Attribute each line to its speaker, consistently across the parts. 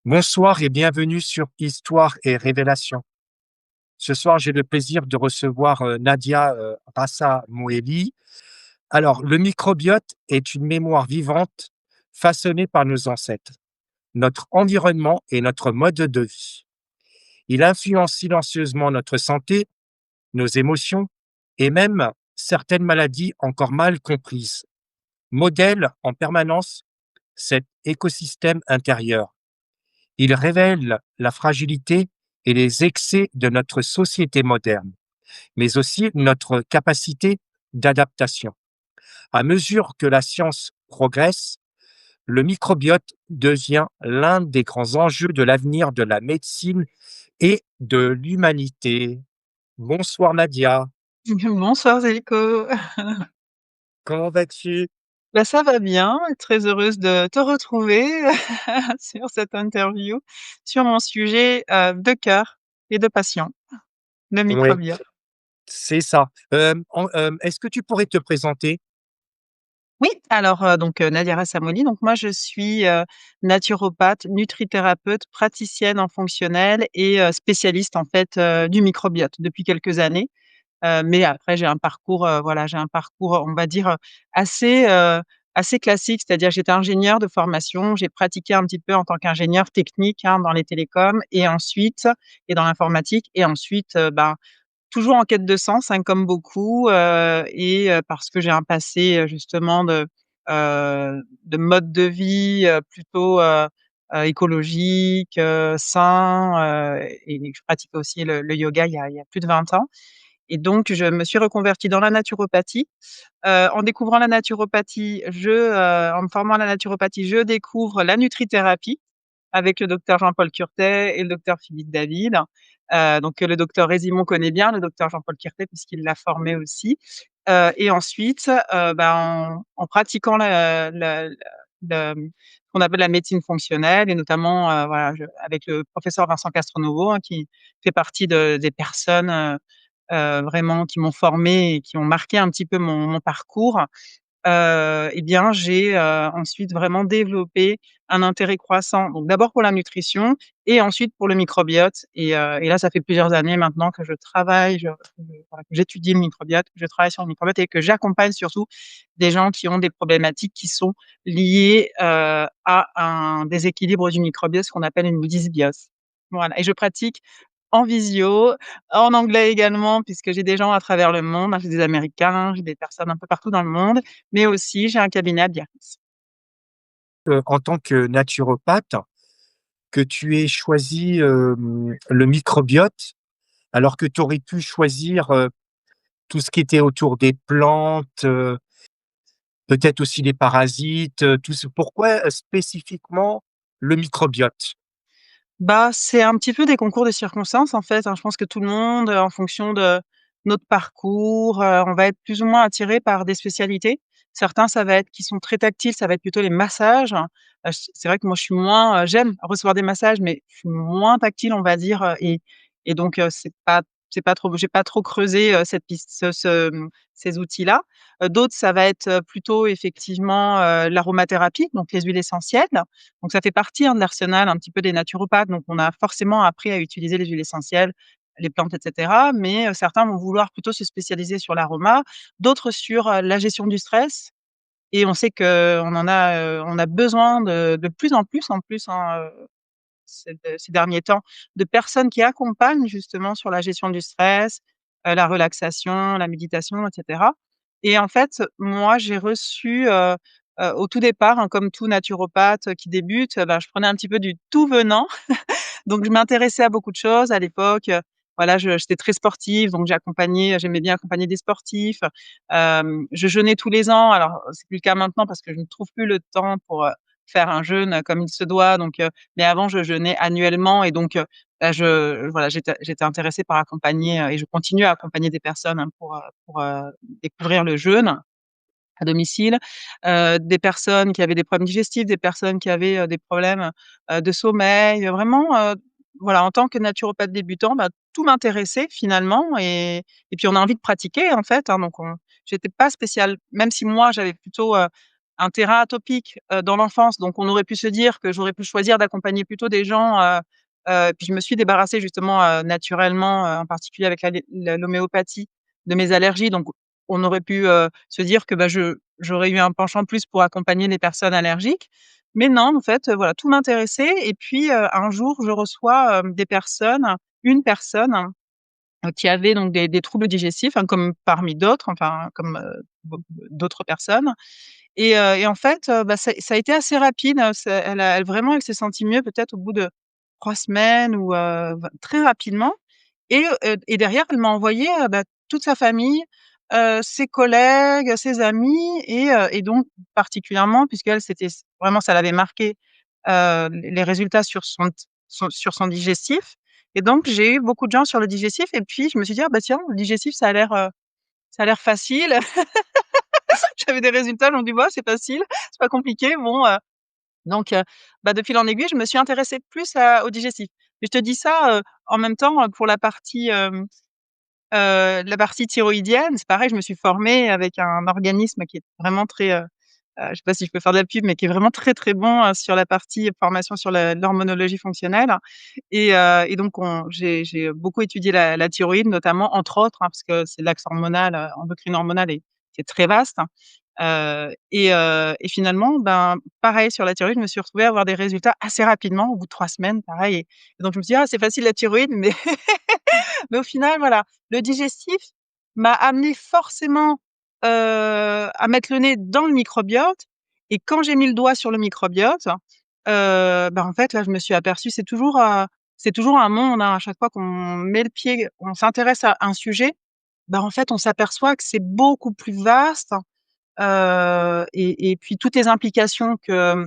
Speaker 1: Bonsoir et bienvenue sur Histoire et Révélation. Ce soir, j'ai le plaisir de recevoir Nadia Rassa Moueli. Alors, le microbiote est une mémoire vivante façonnée par nos ancêtres, notre environnement et notre mode de vie. Il influence silencieusement notre santé, nos émotions et même certaines maladies encore mal comprises. Modèle en permanence cet écosystème intérieur. Il révèle la fragilité et les excès de notre société moderne, mais aussi notre capacité d'adaptation. À mesure que la science progresse, le microbiote devient l'un des grands enjeux de l'avenir de la médecine et de l'humanité. Bonsoir Nadia,
Speaker 2: Bonsoir Zélico.
Speaker 1: comment vas-tu?
Speaker 2: Bah, ça va bien, très heureuse de te retrouver sur cette interview, sur mon sujet, de cœur et de passion, le
Speaker 1: Oui,
Speaker 2: microbiote.
Speaker 1: c'est ça. Est-ce que tu pourrais te présenter?
Speaker 2: Oui, alors, Nadia Rassamoli, donc moi je suis, naturopathe, nutrithérapeute, praticienne en fonctionnel et spécialiste en fait, du microbiote depuis quelques années. Mais après j'ai un parcours, on va dire, assez, assez classique. C'est-à-dire j'étais ingénieure de formation, j'ai pratiqué un petit peu en tant qu'ingénieure technique, hein, dans les télécoms et dans l'informatique et ensuite, toujours en quête de sens, hein, comme beaucoup, parce que j'ai un passé, justement de mode de vie, plutôt, écologique, sain, et je pratique aussi le yoga il y a plus de 20 ans. Et donc je me suis reconvertie dans la naturopathie. En découvrant la naturopathie, en me formant à la naturopathie, je découvre la nutrithérapie avec le docteur Jean-Paul Curtet et le docteur Philippe David. Le docteur Résimon connaît bien le docteur Jean-Paul Curtet puisqu'il l'a formé aussi. Et ensuite, en pratiquant ce qu'on appelle la médecine fonctionnelle et notamment, avec le professeur Vincent Castronovo, hein, qui fait partie des personnes, vraiment qui m'ont formée et qui ont marqué un petit peu mon parcours. Et bien, j'ai, ensuite vraiment développé un intérêt croissant, donc d'abord pour la nutrition et ensuite pour le microbiote et là, ça fait plusieurs années maintenant que je travaille, voilà, que j'étudie le microbiote, que je travaille sur le microbiote et que j'accompagne surtout des gens qui ont des problématiques qui sont liées, à un déséquilibre du microbiote, ce qu'on appelle une dysbiose. Voilà, et je pratique en visio, en anglais également puisque j'ai des gens à travers le monde, hein, j'ai des Américains, j'ai des personnes un peu partout dans le monde, mais aussi j'ai un cabinet à Biarritz.
Speaker 1: En tant que naturopathe, que tu aies choisi le microbiote alors que tu aurais pu choisir tout ce qui était autour des plantes, peut-être aussi les parasites, tout ce pourquoi spécifiquement le microbiote?
Speaker 2: Bah, c'est un petit peu des concours de circonstances, en fait, hein. Je pense que tout le monde, en fonction de notre parcours, on va être plus ou moins attiré par des spécialités. Certains, ça va être qui sont très tactiles, ça va être plutôt les massages. C'est vrai que moi, je suis moins, j'aime recevoir des massages, mais je suis moins tactile, on va dire, et donc c'est pas trop j'ai pas trop creusé, cette piste ces outils-là. D'autres, ça va être, plutôt effectivement, l'aromathérapie, donc les huiles essentielles. Donc ça fait partie, hein, de l'arsenal un petit peu des naturopathes, donc on a forcément appris à utiliser les huiles essentielles, les plantes et cetera, mais certains vont vouloir plutôt se spécialiser sur l'aroma, d'autres sur, la gestion du stress et on sait on a besoin de plus en plus, hein, ces derniers temps, de personnes qui accompagnent justement sur la gestion du stress, la relaxation, la méditation et cetera. Et en fait, moi, j'ai reçu, au tout départ, hein, comme tout naturopathe qui débute, je prenais un petit peu du tout venant. Donc je m'intéressais à beaucoup de choses à l'époque, voilà, j'étais très sportive, donc j'aimais bien accompagner des sportifs. Je jeûnais tous les ans, alors c'est plus le cas maintenant parce que je ne trouve plus le temps pour, faire un jeûne comme il se doit, mais avant je jeûnais annuellement et j'étais intéressée par accompagner, et je continue à accompagner des personnes, hein, pour découvrir le jeûne à domicile, des personnes qui avaient des problèmes digestifs, des personnes qui avaient, des problèmes, de sommeil, vraiment, voilà, en tant que naturopathe débutant, tout m'intéressait finalement et puis on a envie de pratiquer en fait, hein, j'étais pas spéciale même si moi j'avais plutôt, un terrain atopique, dans l'enfance, donc on aurait pu se dire que j'aurais pu choisir d'accompagner plutôt des gens, puis je me suis débarrassée justement, naturellement, en particulier avec l'homéopathie, de mes allergies, donc on aurait pu, se dire que, bah, j'aurais eu un penchant plus pour accompagner les personnes allergiques. Mais non, en fait, voilà, tout m'intéressait et puis, un jour, je reçois, des personnes, une personne qui avait donc des troubles digestifs, hein, comme parmi d'autres, enfin comme, d'autres personnes et en fait, bah, ça a été assez rapide, elle s'est sentie mieux peut-être au bout de 3 semaines ou très rapidement et derrière elle m'a envoyé, bah, toute sa famille, ses collègues, ses amis et donc particulièrement puisqu'elle c'était vraiment ça l'avait marqué, les résultats sur son digestif et donc j'ai eu beaucoup de gens sur le digestif et puis je me suis dit: «Ah bah tiens, le digestif ça a l'air facile». J'avais des résultats, je me dis: «Bah, c'est facile, c'est pas compliqué, bon». Donc bah, de fil en aiguille, je me suis intéressée plus au digestif. Mais je te dis ça, en même temps, pour la partie thyroïdienne, c'est pareil, je me suis formée avec un organisme qui est vraiment très, je sais pas si je peux faire de la pub, mais qui est vraiment très, très bon, sur la partie formation sur l'hormonologie fonctionnelle et donc j'ai beaucoup étudié la thyroïde notamment, entre autres, hein, parce que c'est l'axe hormonal, endocrine hormonal et c'est très vaste. Et finalement, ben, pareil sur la thyroïde, je me suis retrouvée à avoir des résultats assez rapidement, au bout de 3 semaines, pareil et donc je me suis dit: «Ah, c'est facile la thyroïde», mais mais au final, voilà, le digestif m'a amené forcément, à mettre le nez dans le microbiote et quand j'ai mis le doigt sur le microbiote, bah, en fait, là, je me suis aperçue c'est toujours un monde, hein, à chaque fois qu'on met le pied, on s'intéresse à un sujet, bah, en fait, on s'aperçoit que c'est beaucoup plus vaste, et puis toutes les implications que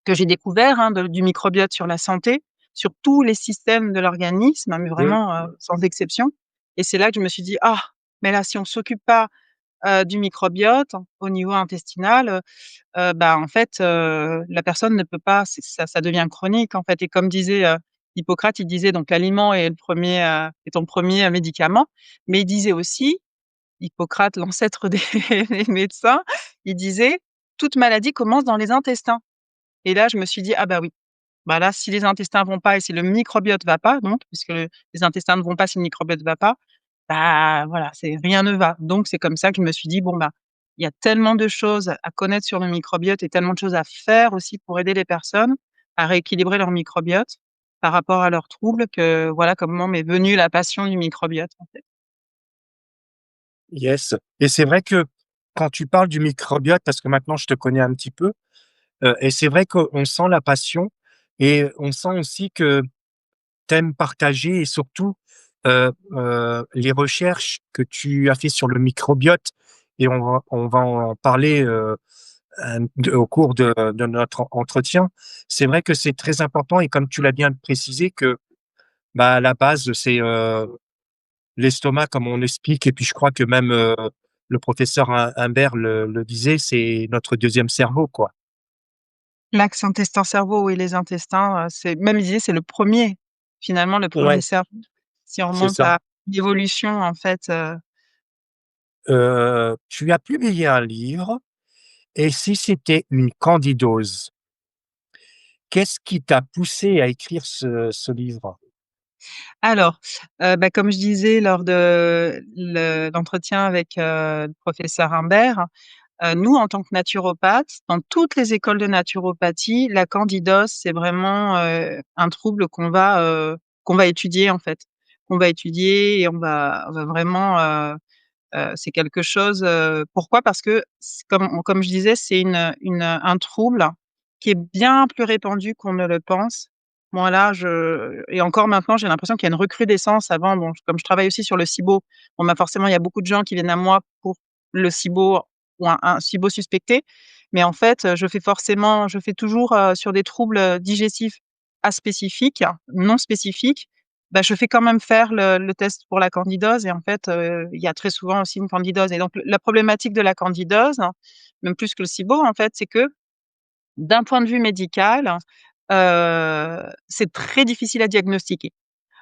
Speaker 2: j'ai découvert, hein, du microbiote sur la santé, sur tous les systèmes de l'organisme, mais
Speaker 1: Mmh.
Speaker 2: vraiment, sans exception et c'est là que je me suis dit: «Ah, mais là, si on s'occupe pas, du microbiote au niveau intestinal, bah, en fait, la personne ne peut pas ça devient chronique, en fait» et comme disait, Hippocrate, il disait donc: «L'aliment est est ton premier médicament», mais il disait aussi Hippocrate, l'ancêtre des des médecins, il disait: «Toute maladie commence dans les intestins» et là, je me suis dit: «Ah bah oui, bah là, si les intestins vont pas et si le microbiote va pas donc puisque les intestins ne vont pas si le microbiote va pas, bah voilà, c'est rien ne va». Donc c'est comme ça que je me suis dit: «Bon bah, il y a tellement de choses à connaître sur le microbiote et tellement de choses à faire aussi pour aider les personnes à rééquilibrer leur microbiote par rapport à leurs troubles que voilà comment m'est venue la passion du microbiote, en fait».
Speaker 1: Yes, et c'est vrai que quand tu parles du microbiote, parce que maintenant je te connais un petit peu, et c'est vrai qu'on sent la passion et on sent aussi que tu aimes partager et surtout, les recherches que tu as fait sur le microbiote et on va en parler, au cours de notre entretien. C'est vrai que c'est très important et comme tu l'as bien précisé que, bah, à la base, c'est, l'estomac comme on explique et puis je crois que même, le professeur Imbert le disait, c'est notre deuxième cerveau, quoi.
Speaker 2: L'axe intestin-cerveau, oui, les intestins, c'est même il disait c'est le premier, finalement le premier
Speaker 1: Ouais,
Speaker 2: cerveau. Si on
Speaker 1: c'est
Speaker 2: remonte
Speaker 1: ça.
Speaker 2: à l'évolution en fait,
Speaker 1: Tu as publié un livre et si c'était une candidose, qu'est-ce qui t'a poussé à écrire ce livre?
Speaker 2: alors, bah, comme je disais lors de l'entretien avec, le professeur Imbert, nous en tant que naturopathes, dans toutes les écoles de naturopathie, la candidose, c'est vraiment, un trouble qu'on va étudier en fait. Qu'on va étudier et on va vraiment, c'est quelque chose, pourquoi? Parce que comme je disais, c'est un trouble qui est bien plus répandu qu'on ne le pense. Moi là, je et encore maintenant, j'ai l'impression qu'il y a une recrudescence. Avant, bon, comme je travaille aussi sur le SIBO, bon, bah, forcément, il y a beaucoup de gens qui viennent à moi pour le SIBO ou un SIBO suspecté. Mais en fait, je fais toujours, sur des troubles, digestifs aspécifiques, non spécifiques, bah, je fais quand même faire le test pour la candidose et en fait, il y a très souvent aussi une candidose et donc la problématique de la candidose, même plus que le SIBO en fait, c'est que d'un point de vue médical, c'est très difficile à diagnostiquer.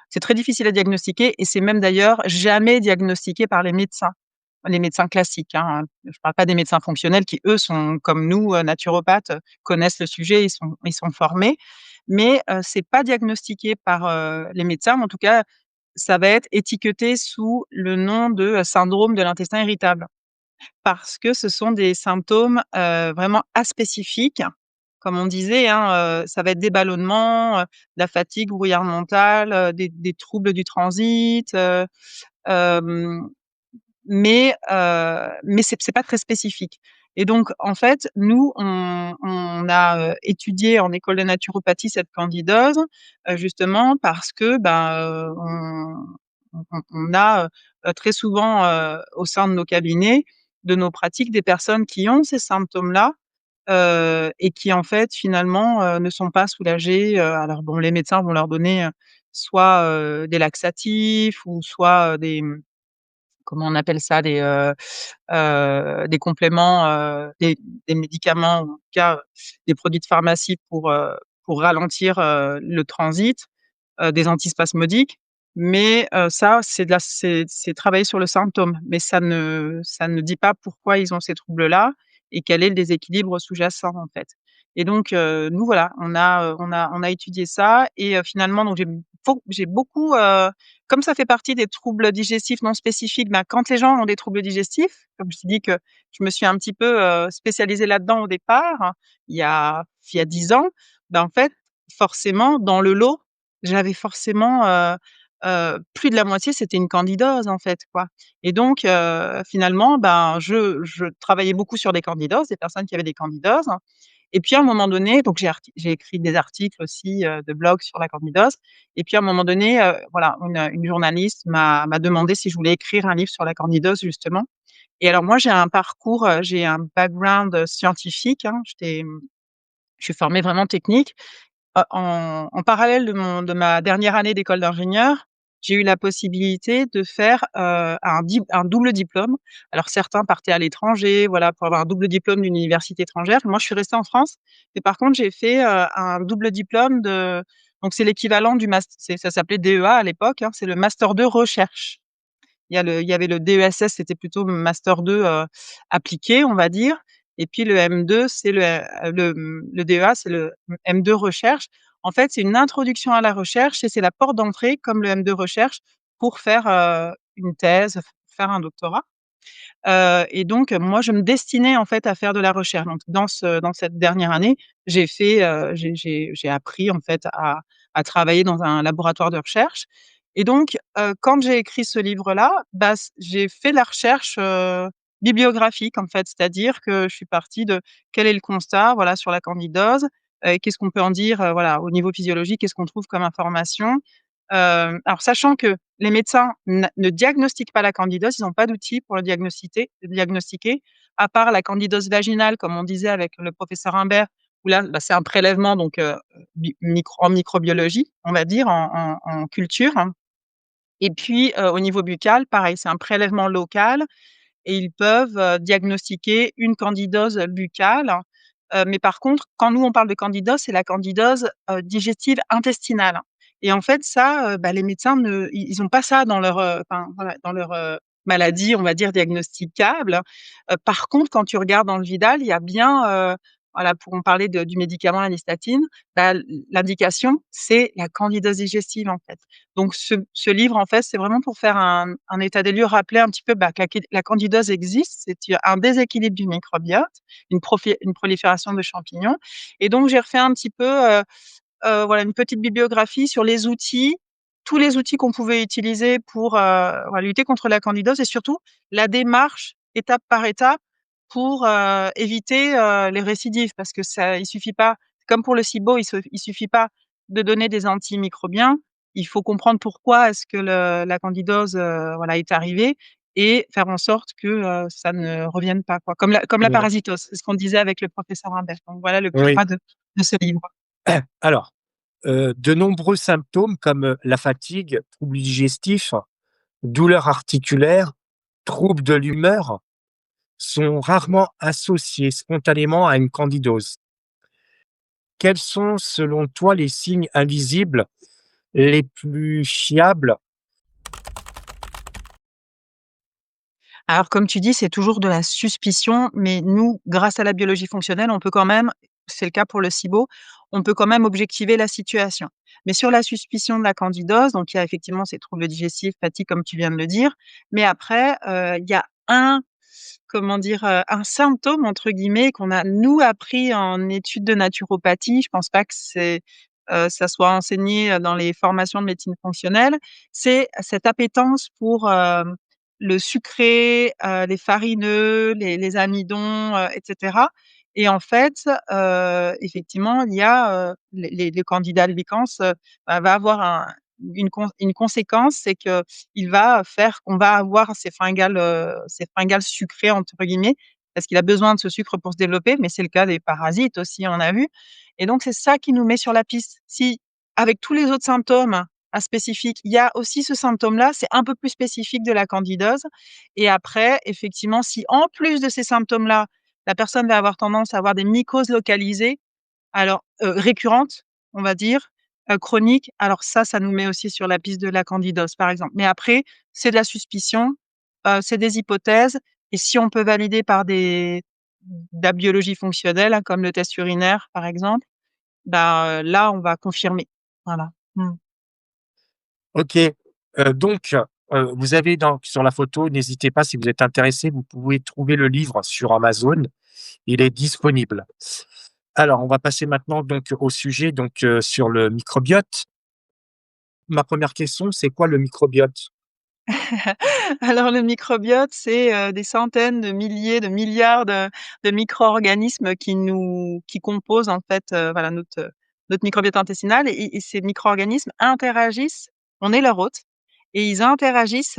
Speaker 2: C'est très difficile à diagnostiquer et c'est même d'ailleurs jamais diagnostiqué par les médecins. les médecins classiques, hein. Je parle pas des médecins fonctionnels qui, eux, sont comme nous, naturopathes, connaissent le sujet, ils sont formés. Mais, c'est pas diagnostiqué par, les médecins, mais en tout cas, ça va être étiqueté sous le nom de, syndrome de l'intestin irritable. Parce que ce sont des symptômes, vraiment aspécifiques. Comme on disait, hein, ça va être des ballonnements, la fatigue, brouillard mental, des troubles du transit, hem, mais c'est pas très spécifique et donc en fait, nous, on a, étudié en école de naturopathie cette candidose, justement parce que, ben, on a, très souvent, au sein de nos cabinets, de nos pratiques, des personnes qui ont ces symptômes-là, et qui en fait, finalement, ne sont pas soulagées, alors bon, les médecins vont leur donner, soit, des laxatifs ou soit, comment on appelle ça? Des compléments, des médicaments ou en tout cas, des produits de pharmacie pour ralentir, le transit, des antispasmodiques. Mais, ça, c'est travailler sur le symptôme, mais ça ne dit pas pourquoi ils ont ces troubles-là et quel est le déséquilibre sous-jacent, en fait. Et donc, nous voilà, on a étudié ça et finalement donc j'ai beaucoup, comme ça fait partie des troubles digestifs non spécifiques, ben, quand les gens ont des troubles digestifs, comme je t'ai dit que je me suis un petit peu, spécialisée là-dedans au départ, il y a 10 ans, ben, en fait, forcément, dans le lot, j'avais forcément, plus de la moitié, c'était une candidose, en fait, quoi et donc finalement, ben, je travaillais beaucoup sur des candidoses, des personnes qui avaient des candidoses et puis à un moment donné, donc j'ai écrit des articles aussi, de blog sur la candidose et puis à un moment donné, voilà, une journaliste m'a demandé si je voulais écrire un livre sur la candidose justement et alors moi j'ai un background, scientifique, hein. Je suis formée vraiment technique. En parallèle de ma dernière année d'école d'ingénieur, j'ai eu la possibilité de faire, un double diplôme. Alors certains partaient à l'étranger, voilà, pour avoir un double diplôme d'une université étrangère. Moi, je suis restée en France, mais par contre, j'ai fait, un double diplôme donc c'est l'équivalent du ça s'appelait DEA à l'époque, hein, c'est le master 2 recherche. Il y avait le DESS, c'était plutôt master 2, appliqué, on va dire et puis le M2, c'est le DEA, c'est le M2 recherche. En fait, c'est une introduction à la recherche et c'est la porte d'entrée, comme le M2 recherche, pour faire, une thèse, faire un doctorat. Et donc moi, je me destinais, en fait, à faire de la recherche. Donc dans cette dernière année, j'ai appris, en fait, à travailler dans un laboratoire de recherche et donc quand j'ai écrit ce livre-là, bah, j'ai fait de la recherche, bibliographique, en fait. C'est-à-dire que je suis partie de quel est le constat, voilà, sur la candidose, qu'est-ce qu'on peut en dire, voilà, au niveau physiologique, qu'est-ce qu'on trouve comme information? Alors sachant que les médecins ne diagnostiquent pas la candidose, ils n'ont pas d'outils pour le diagnostiquer, à part la candidose vaginale, comme on disait avec le professeur Imbert, où là, bah, c'est un prélèvement donc en microbiologie, on va dire, en culture, hein. Et puis, au niveau buccal, pareil, c'est un prélèvement local et ils peuvent, diagnostiquer une candidose buccale, mais par contre, quand nous on parle de candidose, c'est la candidose, digestive intestinale et en fait ça, bah, les médecins ne ils ont pas ça dans leur, enfin voilà, dans leur, maladie, on va dire diagnosticable. Par contre, quand tu regardes dans le Vidal, il y a bien, voilà, pour on parlait du médicament, la nystatine, bah, l'indication, c'est la candidose digestive, en fait. Donc ce livre, en fait, c'est vraiment pour faire un état des lieux, rappeler un petit peu, bah, que la candidose existe, c'est un déséquilibre du microbiote, une prolifération de champignons et donc j'ai refait un petit peu, voilà, une petite bibliographie sur les outils, tous les outils qu'on pouvait utiliser pour, voilà, lutter contre la candidose et surtout la démarche étape par étape pour, éviter, les récidives. Parce que ça il suffit pas comme pour le SIBO, il suffit pas de donner des antimicrobiens. Il faut comprendre pourquoi est-ce que la candidose, voilà, est arrivée et faire en sorte que, ça ne revienne pas, quoi. Comme la
Speaker 1: Ouais.
Speaker 2: parasitose, c'est ce qu'on disait avec le professeur Imbert. Donc voilà le
Speaker 1: Oui.
Speaker 2: pourquoi de ce livre.
Speaker 1: Alors, de nombreux symptômes comme, la fatigue, troubles digestifs, douleurs articulaires, troubles de l'humeur sont rarement associés spontanément à une candidose. Quels sont, selon toi, les signes invisibles les plus fiables?
Speaker 2: Alors comme tu dis, c'est toujours de la suspicion, mais nous, grâce à la biologie fonctionnelle, on peut quand même, c'est le cas pour le SIBO, on peut quand même objectiver la situation. Mais sur la suspicion de la candidose, donc il y a effectivement ces troubles digestifs, fatigue comme tu viens de le dire, mais après, il y a un, comment dire? Un «symptôme» entre guillemets qu'on a nous appris en études de naturopathie. Je pense pas que ça soit enseigné, dans les formations de médecine fonctionnelle. C'est cette appétence pour, le sucré, les farineux, les amidons, et cetera et en fait, effectivement, il y a, les candidats albicans, va avoir une conséquence, c'est qu'il va faire qu'on va avoir ces «fringales sucrées» entre guillemets, parce qu'il a besoin de ce sucre pour se développer, mais c'est le cas des parasites aussi, on a vu et donc c'est ça qui nous met sur la piste. Si avec tous les autres symptômes spécifiques, il y a aussi ce symptôme-là, c'est un peu plus spécifique de la candidose et après effectivement, si en plus de ces symptômes-là, la personne va avoir tendance à avoir des mycoses localisées, alors, récurrentes, on va dire, chroniques, alors ça nous met aussi sur la piste de la candidose, par exemple. Mais après, c'est de la suspicion, c'est des hypothèses et si on peut valider par de la biologie fonctionnelle, hein, comme le test urinaire, par exemple, bah, là, on va confirmer. Voilà. Mmh.
Speaker 1: OK, donc vous avez sur la photo, n'hésitez pas si vous êtes intéressé, vous pouvez trouver le livre sur Amazon, il est disponible. Alors on va passer maintenant donc au sujet donc sur le microbiote. Ma première question, c'est quoi le microbiote?
Speaker 2: Alors le microbiote, c'est, des centaines de milliers, de milliards de micro-organismes qui composent en fait, voilà notre microbiote intestinal et ces micro-organismes interagissent, on est leur hôte et ils interagissent,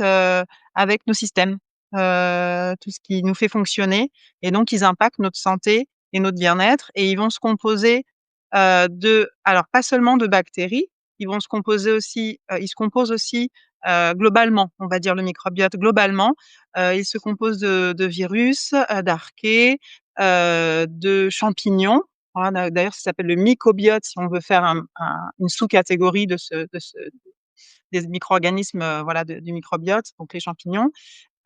Speaker 2: avec nos systèmes, tout ce qui nous fait fonctionner et donc ils impactent notre santé et notre bien-être et ils vont se composer, de alors pas seulement de bactéries, ils se composent aussi globalement, on va dire le microbiote globalement, il se compose de virus, d'archées, de champignons. Voilà, d'ailleurs, ça s'appelle le mycobiote si on veut faire une sous-catégorie de ce des micro-organismes, voilà, du microbiote, donc les champignons,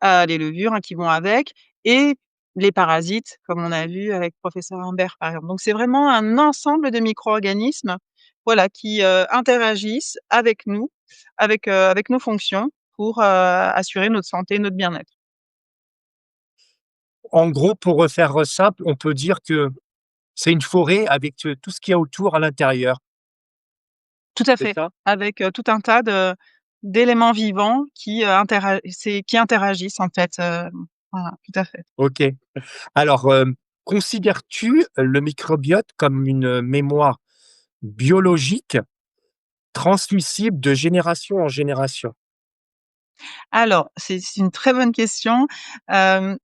Speaker 2: les levures, hein, qui vont avec et les parasites, comme on a vu avec professeur Imbert, par exemple. Donc c'est vraiment un ensemble de micro-organismes, voilà, qui, interagissent avec nous, avec nos fonctions pour, assurer notre santé, notre bien-être.
Speaker 1: En gros, pour refaire simple, on peut dire que c'est une forêt avec, tout ce qu'il y a autour à l'intérieur,
Speaker 2: Tout à
Speaker 1: c'est
Speaker 2: fait,
Speaker 1: ça?
Speaker 2: avec, tout un tas d'éléments vivants qui interagissent en fait, voilà, tout à fait.
Speaker 1: OK. Alors, considères-tu le microbiote comme une mémoire biologique transmissible de génération en génération?
Speaker 2: Alors, c'est une très bonne question.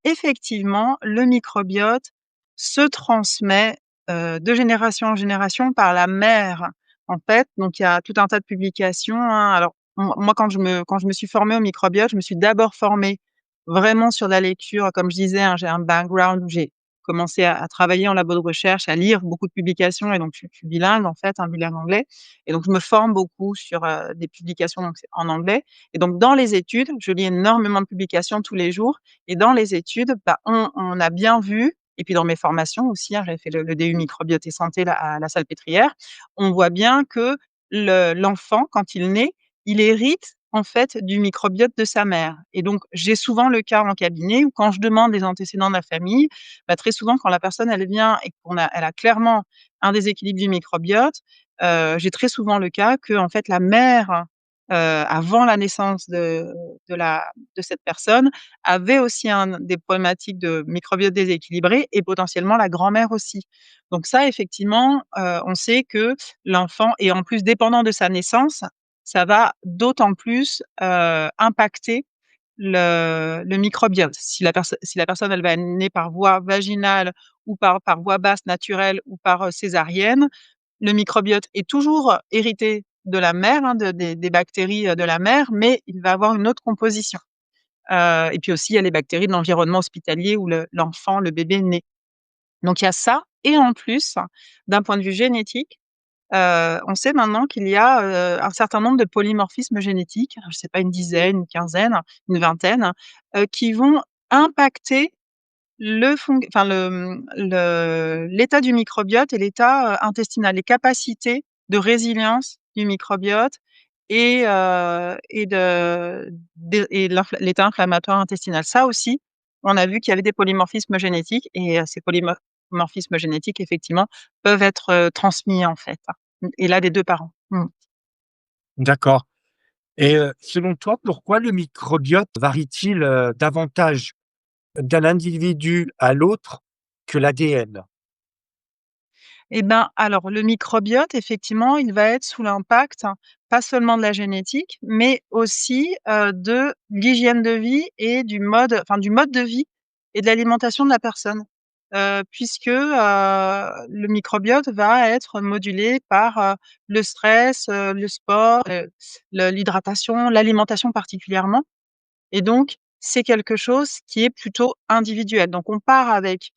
Speaker 2: Effectivement, le microbiote se transmet, de génération en génération par la mère, en fait. Donc il y a tout un tas de publications, hein. Alors moi quand je me suis formée au microbiote, je me suis d'abord formée vraiment sur la lecture. Comme je disais, hein, j'ai un background où j'ai commencé à travailler en labo de recherche, à lire beaucoup de publications et donc je suis bilingue en fait, hein, bilingue anglais et donc je me forme beaucoup sur, des publications donc c'est en anglais et donc dans les études, je lis énormément de publications tous les jours et dans les études, bah, on a bien vu et puis dans mes formations aussi, hein, j'avais fait le DU microbiote et santé là à la Salpêtrière, on voit bien que l'enfant quand il naît, il hérite en fait du microbiote de sa mère et donc j'ai souvent le cas en cabinet où quand je demande les antécédents de la famille, bah, très souvent quand la personne elle vient et elle a clairement un déséquilibre du microbiote, j'ai très souvent le cas que en fait la mère avant la naissance de cette personne, avait aussi des problématiques de microbiote déséquilibré et potentiellement la grand-mère aussi. Donc ça effectivement, on sait que l'enfant est en plus dépendant de sa naissance, ça va d'autant plus, impacter le microbiote. Si la personne elle va être née par voie vaginale ou par voie basse naturelle ou par, césarienne, le microbiote est toujours hérité de la mère, hein, des bactéries, de la mère, mais il va avoir une autre composition. Et puis aussi, il y a les bactéries de l'environnement hospitalier où l'enfant, le bébé naît. Donc il y a ça et en plus, d'un point de vue génétique, on sait maintenant qu'il y a, un certain nombre de polymorphismes génétiques, je ne sais pas une dizaine, une quinzaine, une vingtaine, qui vont impacter l'état du microbiote et l'état, intestinal, les capacités de résilience du microbiote et l'état inflammatoire intestinal. Ça aussi, on a vu qu'il y avait des polymorphismes génétiques et ces polymorphismes génétiques, effectivement, peuvent être, transmis, en fait, et là des 2 parents. Mmh.
Speaker 1: D'accord. Et selon toi, pourquoi le microbiote varie-t-il, davantage d'un individu à l'autre que l'ADN?
Speaker 2: Eh ben, alors le microbiote, effectivement, il va être sous l'impact, pas seulement de la génétique, mais aussi, de l'hygiène de vie et du mode de vie et de l'alimentation de la personne. Puisque, le microbiote va être modulé par, le stress, le sport, l'hydratation, l'alimentation particulièrement et donc c'est quelque chose qui est plutôt individuel. Donc on part avec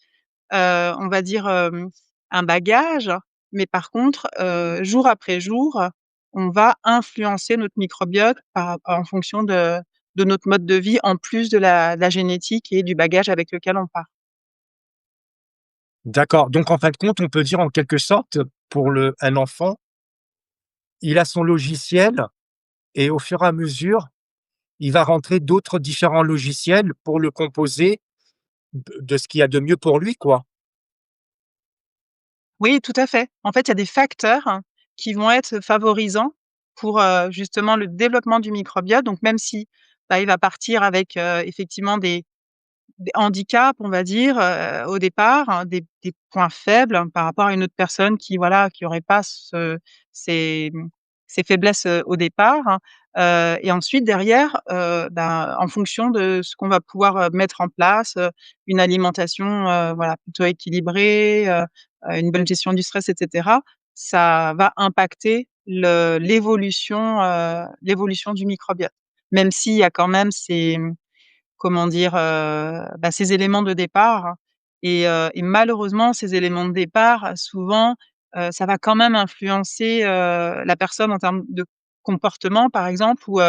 Speaker 2: on va dire, un bagage, mais par contre, jour après jour, on va influencer notre microbiote en fonction de notre mode de vie, en plus de la génétique et du bagage avec lequel on part.
Speaker 1: D'accord, donc en fin de compte, on peut dire en quelque sorte, pour un enfant, il a son logiciel et au fur et à mesure, il va rentrer d'autres différents logiciels pour le composer de ce qu'il y a de mieux pour lui, quoi.
Speaker 2: Oui, tout à fait. En fait, il y a des facteurs qui vont être favorisants pour, justement le développement du microbiote. Donc même si, bah, il va partir avec, effectivement des handicaps, on va dire, au départ, hein, des points faibles par rapport à une autre personne qui, voilà, qui aurait pas ces, ces faiblesses, au départ, hein. Et ensuite derrière, ben, en fonction de ce qu'on va pouvoir, mettre en place, une alimentation, voilà, plutôt équilibrée, une bonne gestion du stress et cetera, ça va impacter l'évolution du microbiote. Même s'il y a quand même ces comment dire? Bah, ces éléments de départ et malheureusement, ces éléments de départ, souvent, ça va quand même influencer, la personne en termes de comportement, par exemple, ou,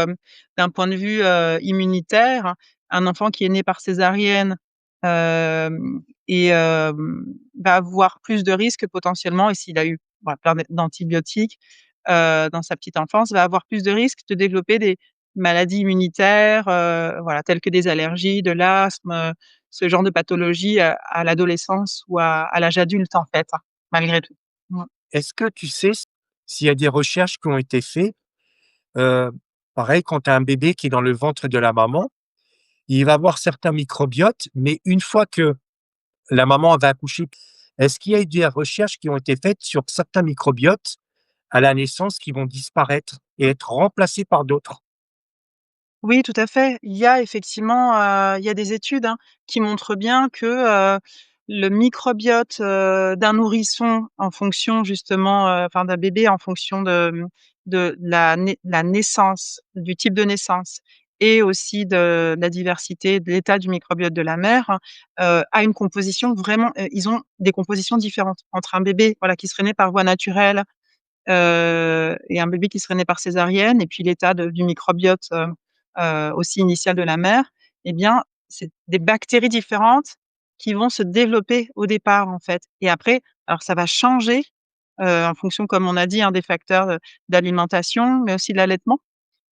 Speaker 2: d'un point de vue, immunitaire. Un enfant qui est né par césarienne, va avoir plus de risques potentiellement et s'il a eu, voilà, plein d'antibiotiques, dans sa petite enfance, va avoir plus de risques de développer des maladies immunitaires, voilà, telles que des allergies, de l'asthme, ce genre de pathologie, à l'adolescence ou à l'âge adulte, en fait, hein, malgré tout. Mmh.
Speaker 1: Est-ce que tu sais s'il y a des recherches qui ont été faites, heu, pareil quand tu as un bébé qui est dans le ventre de la maman, il va avoir certains microbiotes, mais une fois que la maman va accoucher, est-ce qu'il y a eu des recherches qui ont été faites sur certains microbiotes à la naissance qui vont disparaître et être remplacés par d'autres?
Speaker 2: Oui, tout à fait. Il y a effectivement, il y a des études, hein, qui montrent bien que, le microbiote, d'un nourrisson en fonction justement, enfin d'un bébé en fonction de la naissance, du type de naissance et aussi de la diversité, de l'état du microbiote de la mère, a une composition vraiment ils ont des compositions différentes entre un bébé, voilà, qui serait né par voie naturelle, et un bébé qui serait né par césarienne et puis l'état du microbiote, aussi initial de la mère, eh bien, c'est des bactéries différentes qui vont se développer au départ, en fait et après alors ça va changer, en fonction, comme on a dit, hein, des facteurs, d'alimentation, mais aussi de l'allaitement.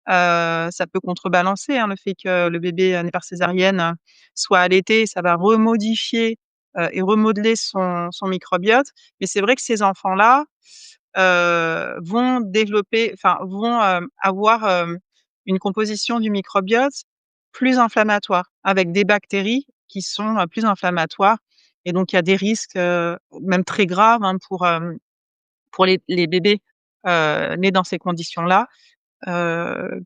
Speaker 2: Ça peut contrebalancer, hein, le fait que le bébé, né par césarienne, soit allaité, ça va remodifier, et remodeler son microbiote. Mais c'est vrai que ces enfants-là, vont développer enfin vont, avoir, une composition du microbiote plus inflammatoire, avec des bactéries qui sont, plus inflammatoires et donc il y a des risques, même très graves, hein, pour les bébés, nés dans ces conditions-là,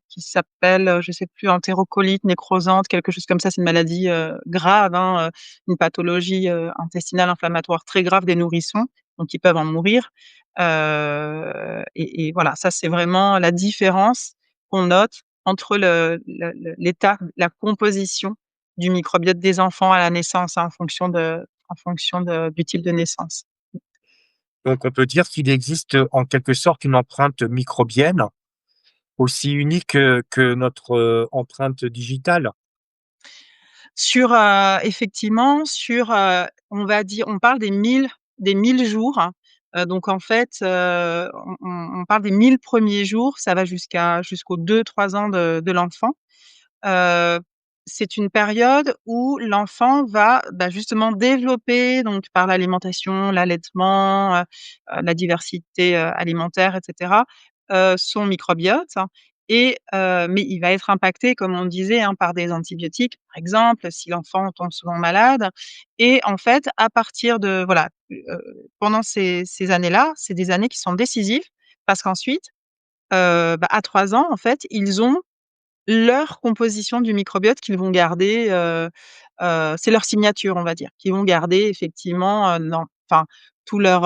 Speaker 2: qui s'appelle, je sais plus, entérocolite nécrosante, quelque chose comme ça. C'est une maladie, grave, hein, une pathologie, intestinale inflammatoire très grave des nourrissons, donc ils peuvent en mourir. Et voilà, ça c'est vraiment la différence qu'on note entre l'état, la composition du microbiote des enfants à la naissance, hein, en fonction du type de naissance.
Speaker 1: Donc on peut dire qu'il existe, en quelque sorte une empreinte microbienne aussi unique, que notre, empreinte digitale?
Speaker 2: Effectivement, on va dire, on parle des 1000 jours, hein. Donc en fait, on parle des 1000 premiers jours, ça va jusqu'aux 2-3 ans de l'enfant. Heu, c'est une période où l'enfant va, bah, justement développer, donc par l'alimentation, l'allaitement, la diversité, alimentaire et cetera, son microbiote, hein. Mais il va être impacté, comme on disait, hein, par des antibiotiques, par exemple, si l'enfant tombe souvent malade. Et en fait, à partir de voilà, pendant ces années-là, c'est des années qui sont décisives parce qu'ensuite, bah, à 3 ans, en fait, ils ont leur composition du microbiote qu'ils vont garder, c'est leur signature, on va dire, qu'ils vont garder effectivement, dans enfin, tout leur,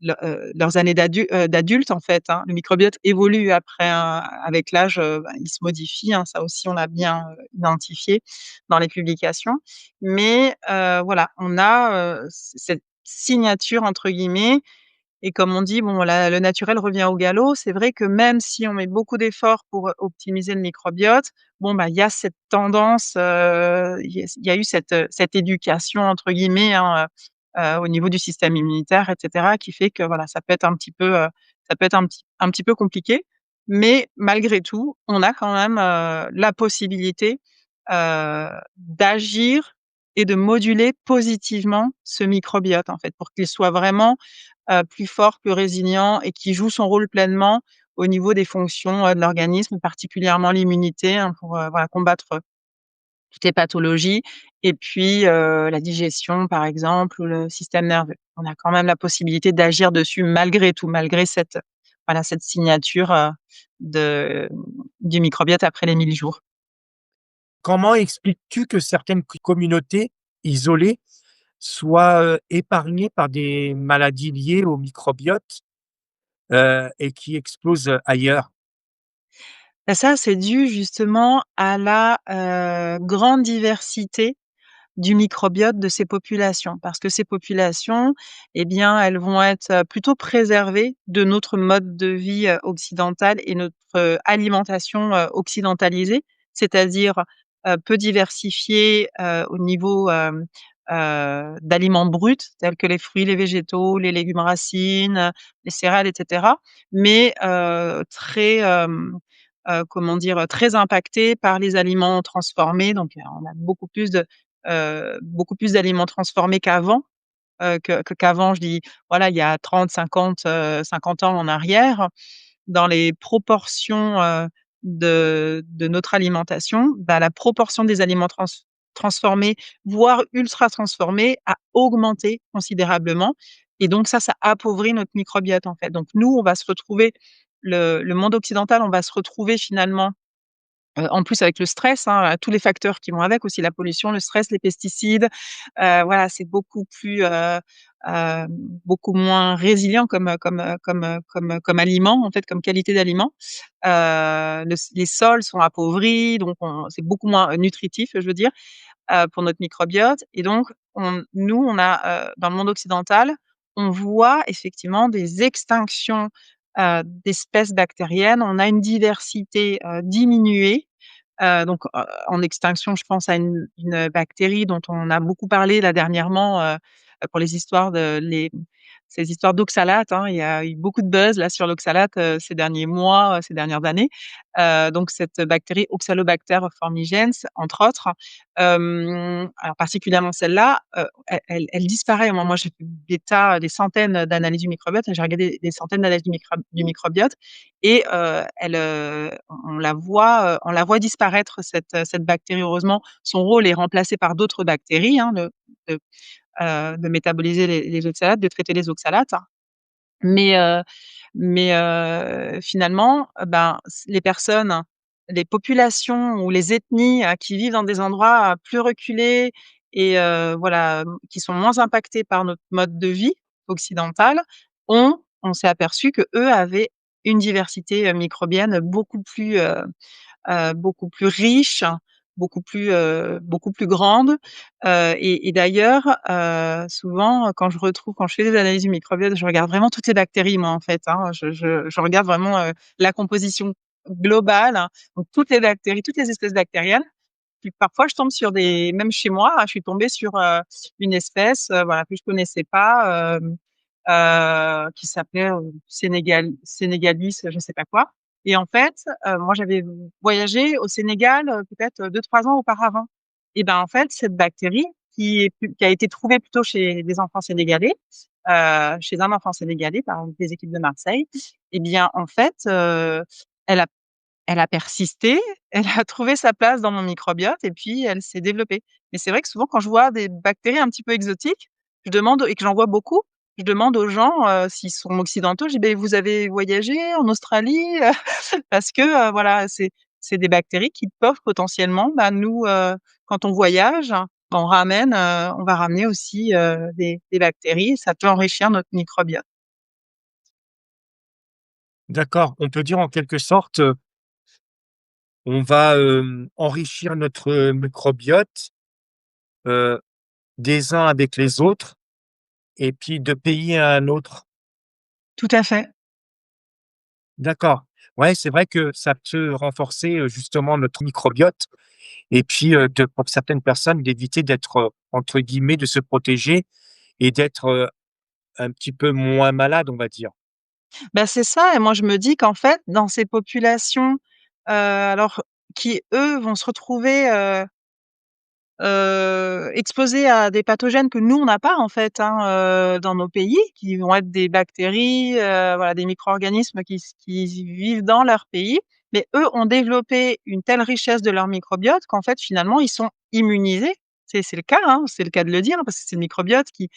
Speaker 2: leurs années d'adultes, en fait, hein. Le microbiote évolue après avec l'âge, bah, il se modifie, hein, ça aussi on l'a bien, identifié dans les publications. Mais, voilà, on a, cette «signature» entre guillemets. Et comme on dit, bon, le naturel revient au galop. C'est vrai que même si on met beaucoup d'efforts pour, optimiser le microbiote, bon, bah, il y a cette tendance, il y a eu cette «éducation» entre guillemets, hein, au niveau du système immunitaire et cetera, qui fait que voilà, ça peut être un petit peu compliqué. Mais malgré tout, on a quand même, la possibilité, d'agir et de moduler positivement ce microbiote, en fait, pour qu'il soit vraiment plus fort, plus résilient et qui joue son rôle pleinement au niveau des fonctions, de l'organisme, particulièrement l'immunité, hein, pour, voilà, combattre, toutes les pathologies et puis, la digestion, par exemple, ou le système nerveux. On a quand même la possibilité d'agir dessus malgré tout, malgré cette signature, de du microbiote après les 1000 jours.
Speaker 1: Comment expliques-tu que certaines communautés isolées soient, épargnées par des maladies liées au microbiote, et qui explosent ailleurs?
Speaker 2: Bah, ça, c'est dû justement à la, grande diversité du microbiote de ces populations. Parce que ces populations, eh bien, elles vont être, plutôt préservées de notre mode de vie, occidental et notre, alimentation, occidentalisée. C'est-à-dire, peu diversifiée, au niveau, d'aliments bruts tels que les fruits, les végétaux, les légumes racines, les céréales et cetera. Mais, très, comment dire? Très impactés par les aliments transformés. Donc, on a beaucoup plus d'aliments transformés qu'avant, qu'avant, je dis, voilà, il y a 30, 50 ans en arrière. Dans les proportions, de notre alimentation, bah, la proportion des aliments transformés, voire ultra transformés, a augmenté considérablement et donc ça appauvrit notre microbiote, en fait. Donc nous, on va se retrouver le monde occidental, on va se retrouver finalement. En plus avec le stress, hein, tous les facteurs qui vont avec aussi, la pollution, le stress, les pesticides, voilà, c'est hem, beaucoup moins résilient comme aliment, en fait, comme qualité d'aliment. Les sols sont appauvris, donc c'est beaucoup moins, nutritif, je veux dire, pour notre microbiote et donc on a, dans le monde occidental, on voit effectivement des extinctions, d'espèces bactériennes. On a une diversité, diminuée, en extinction, je pense à une bactérie dont on a beaucoup parlé là dernièrement, pour ces histoires d'oxalate, hein. Il y a eu beaucoup de buzz là sur l'oxalate, ces derniers mois, ces dernières années. Donc cette bactérie Oxalobacter formigens, entre autres. Alors particulièrement celle-là, elle disparaît. Moi, j'ai fait des centaines d'analyses du microbiote. J'ai regardé des centaines d'analyses du microbiote et on la voit disparaître cette bactérie. Heureusement, son rôle est remplacé par d'autres bactéries, hein, de, de métaboliser les oxalates, de traiter les oxalates. Mais finalement, ben, les populations ou les ethnies, qui vivent dans des endroits, plus reculés et voilà, qui sont moins impactés par notre mode de vie occidental, on s'est aperçu qu'eux avaient une diversité, microbienne beaucoup plus riche, beaucoup plus grande, et d'ailleurs, souvent, quand je fais des analyses du microbiote, je regarde vraiment toutes les bactéries moi, en fait, hein. Je regarde vraiment, la composition globale, hein, donc toutes les bactéries, toutes les espèces bactériennes puis parfois je tombe sur des même chez moi, je suis tombée sur, une espèce, voilà, que je connaissais pas, qui s'appelait, sénégalis, je sais pas quoi et en fait, moi j'avais voyagé au Sénégal, peut-être 2-3 ans auparavant et ben, en fait, cette bactérie qui a été trouvée plutôt chez des enfants sénégalais, chez un enfant sénégalais par des équipes de Marseille et bien, en fait, elle a elle a persisté, elle a trouvé sa place dans mon microbiote et puis elle s'est développée. Mais c'est vrai que souvent quand je vois des bactéries un petit peu exotiques, je demande et que j'en vois beaucoup, je demande aux gens, s'ils sont occidentaux, je dis: «Beh, vous avez voyagé en Australie?» Parce que, voilà, c'est des bactéries qui peuvent potentiellement, bah, nous, quand on voyage, on va ramener aussi, des bactéries, ça peut enrichir notre microbiote.
Speaker 1: D'accord. On peut dire en quelque sorte, on va, enrichir notre, microbiote, heu, des uns avec les autres et puis de pays à un autre.
Speaker 2: Tout à fait.
Speaker 1: D'accord. Ouais, c'est vrai que ça peut renforcer, justement notre microbiote et puis, de pour certaines personnes d'éviter d'être, entre guillemets, de se protéger et d'être, un petit peu moins malade, on va dire.
Speaker 2: Bah, c'est ça et moi je me dis qu'en fait, dans ces populations, alors qui eux vont se retrouver, exposés à des pathogènes que nous on n'a pas en fait, hein, dans nos pays, qui vont être des bactéries, voilà, des micro-organismes qui vivent dans leur pays. Mais eux ont développé une telle richesse de leur microbiote qu'en fait finalement ils sont immunisés. C'est le cas, hein, c'est le cas de le dire, parce que c'est le microbiote qui,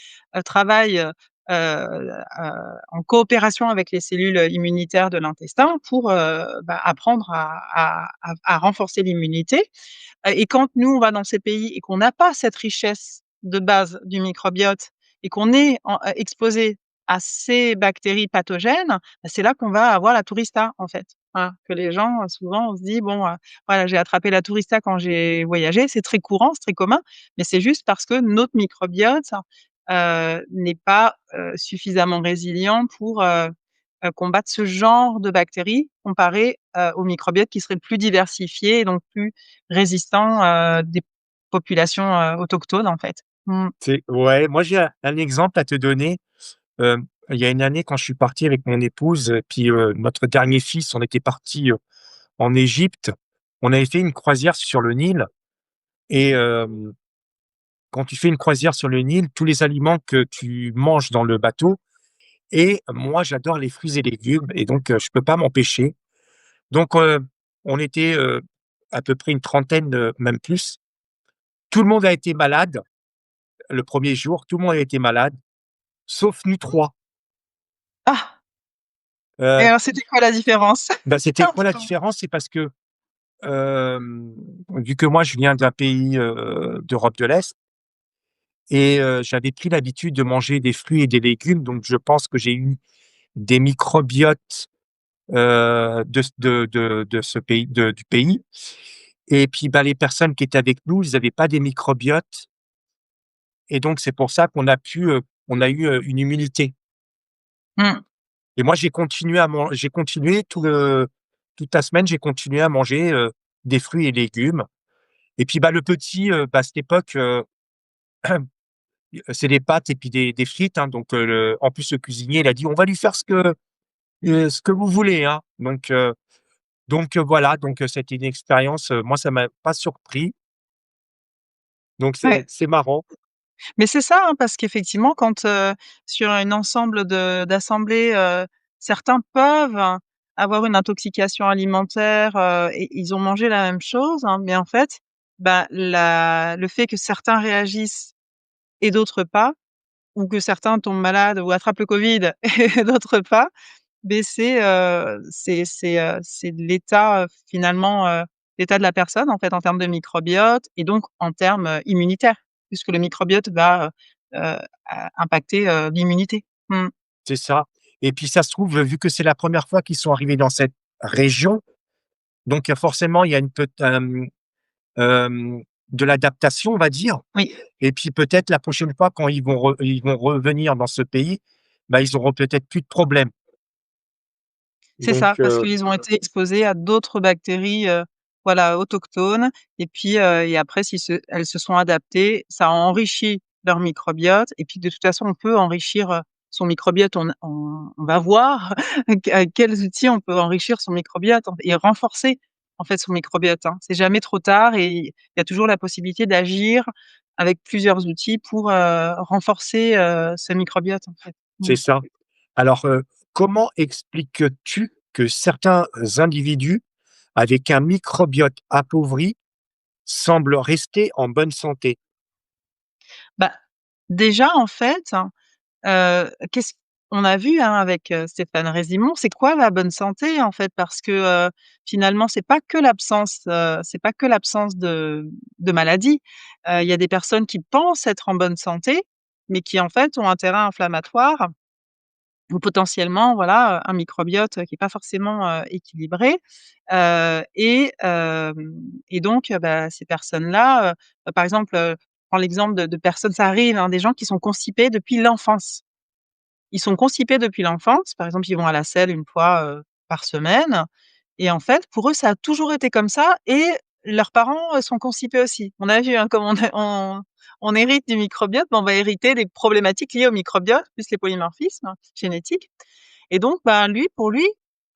Speaker 2: travaille, en coopération avec les cellules, immunitaires de l'intestin pour, bah, apprendre à renforcer l'immunité. Et quand nous, on va dans ces pays et qu'on n'a pas cette richesse de base du microbiote et qu'on est exposé à ces bactéries pathogènes, bah, c'est là qu'on va avoir la tourista, en fait. Voilà, que les gens, souvent, on se dit: «Bon, voilà, j'ai attrapé la tourista quand j'ai voyagé». C'est très courant, c'est très commun, mais c'est juste parce que notre microbiote, n'est pas, suffisamment résilient pour, combattre ce genre de bactéries comparé, au microbiote qui serait plus diversifié et donc plus résistant, des populations, autochtones, en fait. Mmh.
Speaker 1: C'est ouais, moi j'ai un exemple à te donner. Il y a une année quand je suis parti avec mon épouse, puis, notre dernier fils, on était parti en Égypte. On avait fait une croisière sur le Nil et quand tu fais une croisière sur le Nil, tous les aliments que tu manges dans le bateau et moi j'adore les fruits et légumes et donc je peux pas m'empêcher. Donc on était, à peu près une trentaine, même plus. Tout le monde a été malade le premier jour, tout le monde a été malade, sauf nous 3.
Speaker 2: Ah! Et
Speaker 1: Heu,
Speaker 2: alors c'était quoi la différence?
Speaker 1: Bah, c'était quoi la différence? C'est parce que, vu que moi je viens d'un pays, d'Europe de l'Est et j'avais pris l'habitude de manger des fruits et des légumes, donc je pense que j'ai eu des microbiotes, de ce pays du pays et puis, bah, les personnes qui étaient avec nous, ils avaient pas des microbiotes et donc c'est pour ça qu'on a pu, on a eu, une immunité
Speaker 2: Mmh.
Speaker 1: et moi j'ai continué toute la semaine, j'ai continué à manger, des fruits et légumes et puis, bah, le petit, bah, à cette époque, c'est des pâtes et puis des frites, hein, donc en plus le cuisinier, il a dit: «On va lui faire ce que vous voulez, hein». Donc voilà, donc c'était une expérience, moi ça m'a pas surpris, donc
Speaker 2: Ouais.
Speaker 1: c'est marrant.
Speaker 2: Mais c'est ça, hein, parce qu'effectivement quand, sur un ensemble d'assemblées, certains peuvent avoir une intoxication alimentaire, et ils ont mangé la même chose, hein, mais en fait, bah, la le fait que certains réagissent et d'autres pas, ou que certains tombent malades ou attrapent le covid et d'autres pas, beh, c'est de l'état, finalement, l'état de la personne, en fait, en termes de microbiote et donc en termes, immunitaires, puisque le microbiote va, impacter, l'immunité. Mmh.
Speaker 1: C'est ça et puis ça se trouve, vu que c'est la première fois qu'ils sont arrivés dans cette région, donc forcément il y a une de l'adaptation, on va dire
Speaker 2: Oui,
Speaker 1: et puis peut-être la prochaine fois quand ils vont revenir dans ce pays, bah, ils auront peut-être plus de problèmes.
Speaker 2: c'est ça,
Speaker 1: Donc
Speaker 2: parce qu'ils ont été exposés à d'autres bactéries, voilà, autochtones et puis, et après si elles se sont adaptées, ça enrichit leur microbiote et puis de toute façon on peut enrichir, son microbiote. On va voir quels outils on peut enrichir son microbiote et renforcer en fait son microbiote, hein. C'est jamais trop tard et il y a toujours la possibilité d'agir avec plusieurs outils pour, renforcer, ce microbiote en fait. Mmh.
Speaker 1: C'est ça. Alors, comment expliques-tu que certains individus avec un microbiote appauvri semblent rester en bonne santé?
Speaker 2: Bah, déjà en fait, qu'est-ce on a vu, hein, avec, Stéphane Résimon, c'est quoi la bonne santé, en fait? Parce que, finalement, c'est pas que l'absence de maladie. Il y a des personnes qui pensent être en bonne santé, mais qui, en fait, ont un terrain inflammatoire ou potentiellement, voilà, un microbiote, qui est pas forcément, équilibré, et donc, bah, ces personnes-là, par exemple, je prends l'exemple de personnes ça arrive, hein, des gens qui sont constipés depuis l'enfance. Ils sont constipés depuis l'enfance, par exemple, ils vont à la selle une fois, par semaine et en fait, pour eux, ça a toujours été comme ça et leurs parents, sont constipés aussi. On a vu, hein, comme on hérite du microbiote, bah, on va hériter des problématiques liées au microbiote, plus les polymorphismes génétiques et donc, ben, lui, pour lui,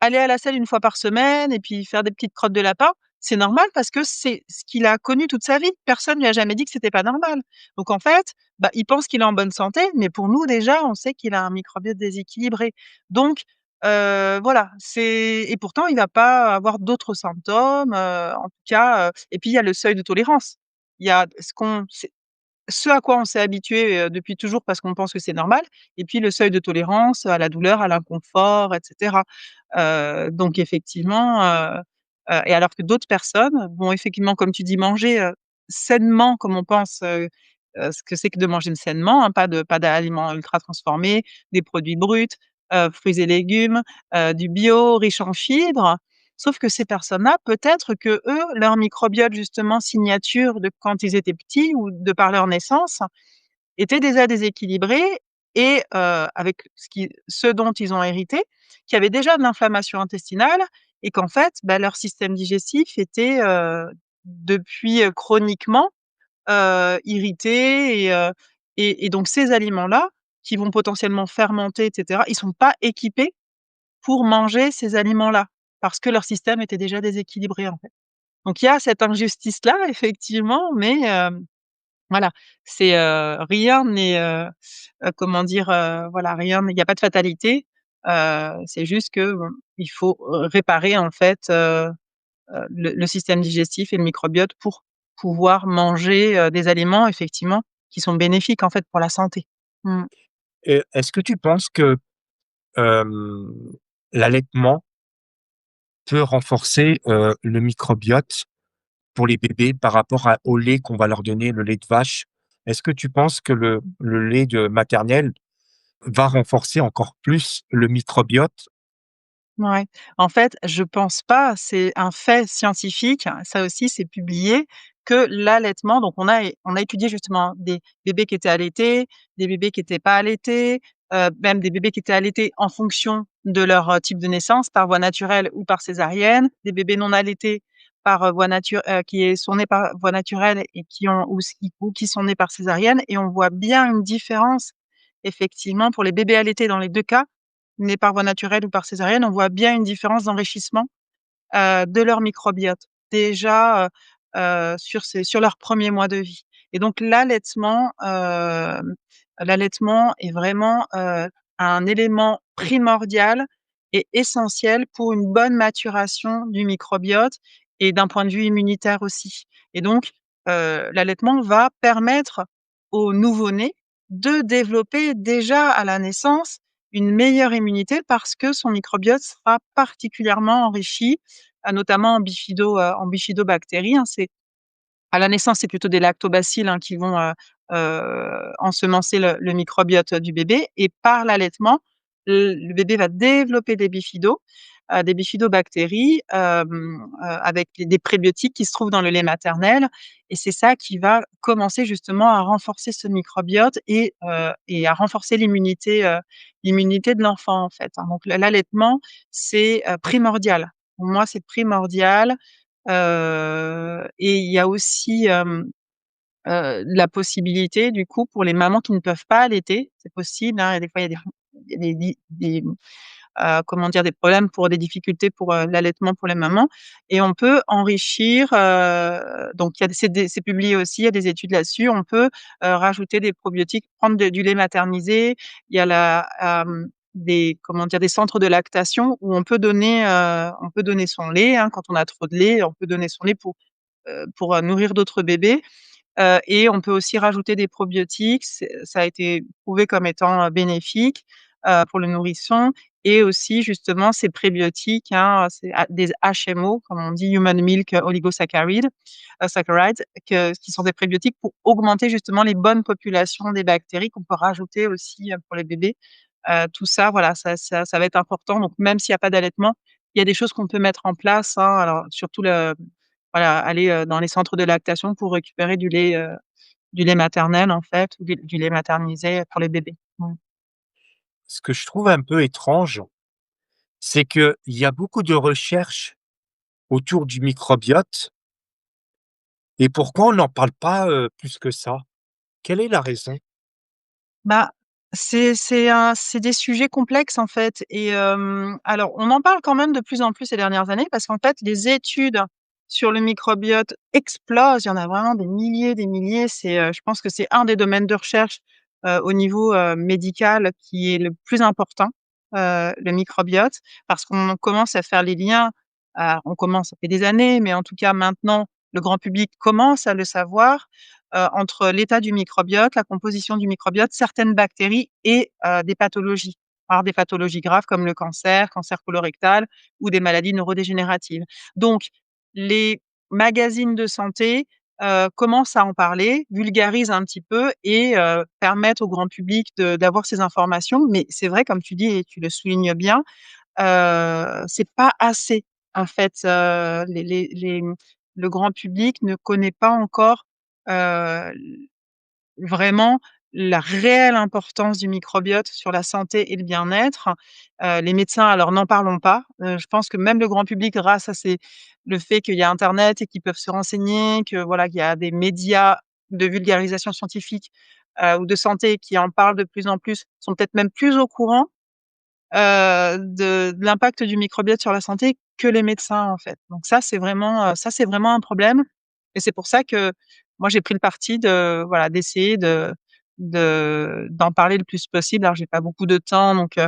Speaker 2: aller à la selle une fois par semaine et puis faire des petites crottes de lapin, c'est normal parce que c'est ce qu'il a connu toute sa vie. Personne lui a jamais dit que c'était pas normal. Donc en fait, bah, il pense qu'il est en bonne santé, mais pour nous déjà, on sait qu'il a un microbiote déséquilibré. Donc voilà, c'est et pourtant il va pas avoir d'autres symptômes, en tout cas, et puis il y a le seuil de tolérance. Il y a ce à quoi on s'est habitué, depuis toujours parce qu'on pense que c'est normal et puis le seuil de tolérance à la douleur, à l'inconfort et cetera. Donc effectivement, et alors que d'autres personnes vont effectivement, comme tu dis, manger, sainement comme on pense, ce que c'est que de manger sainement, hein, pas d'aliments ultra transformés, des produits bruts, fruits et légumes, du bio, riche en fibres. Sauf que ces personnes-là, peut-être que eux, leur microbiote justement signature de quand ils étaient petits ou de par leur naissance, était déjà déséquilibré et avec ce dont ils ont hérité, qui avait déjà de l'inflammation intestinale et qu'en fait, bah, leur système digestif était, depuis, chroniquement, irrité et donc ces aliments-là, qui vont potentiellement fermenter et cetera, ils sont pas équipés pour manger ces aliments-là, parce que leur système était déjà déséquilibré, en fait. Donc il y a cette injustice-là effectivement, mais voilà, c'est, rien n'est, comment dire? Voilà, rien il y a pas de fatalité, c'est juste que, bon, il faut, réparer en fait, le système digestif et le microbiote pour pouvoir manger, des aliments effectivement qui sont bénéfiques en fait pour la santé. Mmh.
Speaker 1: Est-ce que tu penses que, hem, l'allaitement peut renforcer, le microbiote pour les bébés par rapport au lait qu'on va leur donner, le lait de vache? Est-ce que tu penses que le lait de maternel va renforcer encore plus le microbiote?
Speaker 2: Ouais. En fait, je pense pas, c'est un fait scientifique, ça aussi c'est publié, que l'allaitement donc on a étudié justement des bébés qui étaient allaités, des bébés qui étaient pas allaités, même des bébés qui étaient allaités en fonction de leur, type de naissance, par voie naturelle ou par césarienne, des bébés non allaités par, qui sont nés par voie naturelle et qui ont ou qui sont nés par césarienne et on voit bien une différence effectivement pour les bébés allaités dans les 2 cas nés par voie naturelle ou par césarienne, on voit bien une différence d'enrichissement, de leur microbiote. Déjà, sur leurs premiers mois de vie et donc l'allaitement est vraiment, un élément primordial et essentiel pour une bonne maturation du microbiote et d'un point de vue immunitaire aussi et donc l'allaitement va permettre au nouveau-né de développer déjà à la naissance une meilleure immunité parce que son microbiote sera particulièrement enrichi, notamment en bifidobactéries, hein. C'est à la naissance, c'est plutôt des lactobacilles, hein, qui vont, ensemencer le microbiote du bébé et par l'allaitement, le bébé va développer des bifidobactéries, avec des prébiotiques qui se trouvent dans le lait maternel et c'est ça qui va commencer justement à renforcer ce microbiote et à renforcer l'immunité de l'enfant, en fait, hein. Donc l'allaitement, c'est, primordial. Pour moi, c'est primordial Et il y a aussi, la possibilité du coup pour les mamans qui ne peuvent pas allaiter, c'est possible, hein, et des fois il y a des comment dire? Des problèmes pour des difficultés pour, l'allaitement pour les mamans et on peut enrichir, donc il y a des c'est publié aussi, il y a des études là-dessus. On peut, rajouter des probiotiques, prendre du lait maternisé. Il y a des comment dire? Des centres de lactation où on peut donner son lait, hein, quand on a trop de lait, on peut donner son lait pour, nourrir d'autres bébés. Et on peut aussi rajouter des probiotiques. Ça a été prouvé comme étant, bénéfique, pour le nourrisson et aussi justement ces prébiotiques, hein, c'est des HMO comme on dit, Human Milk Oligosaccharides, saccharides qui sont des prébiotiques pour augmenter justement les bonnes populations des bactéries qu'on peut rajouter aussi, pour les bébés. Tout ça, voilà, ça va être important donc même s'il y a pas d'allaitement, il y a des choses qu'on peut mettre en place, hein, alors surtout voilà, aller, dans les centres de lactation pour récupérer du lait maternel, en fait, ou du lait maternisé pour les bébés. Mmh.
Speaker 1: Ce que je trouve un peu étrange, c'est qu'il y a beaucoup de recherches autour du microbiote et pourquoi on n'en parle pas, plus que ça? Quelle est la raison?
Speaker 2: Bah, c'est des sujets complexes, en fait et alors on en parle quand même de plus en plus ces dernières années parce qu'en fait, les études sur le microbiote explosent. Il y en a vraiment des milliers. Je pense que c'est un des domaines de recherche, au niveau, médical qui est le plus important, le microbiote. Parce qu'on commence à faire les liens, on commence, ça fait des années, mais en tout cas maintenant, le grand public commence à le savoir, entre l'état du microbiote, la composition du microbiote, certaines bactéries et des pathologies. Alors des pathologies graves comme le cancer, cancer colorectal ou des maladies neurodégénératives. Donc les magazines de santé, commencent à en parler, vulgarisent un petit peu et permettent au grand public d'avoir ces informations. Mais c'est vrai, comme tu dis et tu le soulignes bien, c'est pas assez en fait, le grand public ne connaît pas encore, heu, vraiment la réelle importance du microbiote sur la santé et le bien-être. Les médecins, alors n'en parlons pas. Je pense que même le grand public grâce à le fait qu'il y a internet et qu'ils peuvent se renseigner, que voilà, qu'il y a des médias de vulgarisation scientifique, ou de santé qui en parlent de plus en plus, sont peut-être même plus au courant de l'impact du microbiote sur la santé que les médecins, en fait. Donc ça, c'est vraiment un problème et c'est pour ça que moi, j'ai pris le parti de voilà, d'essayer d'en parler le plus possible. Alors j'ai pas beaucoup de temps, donc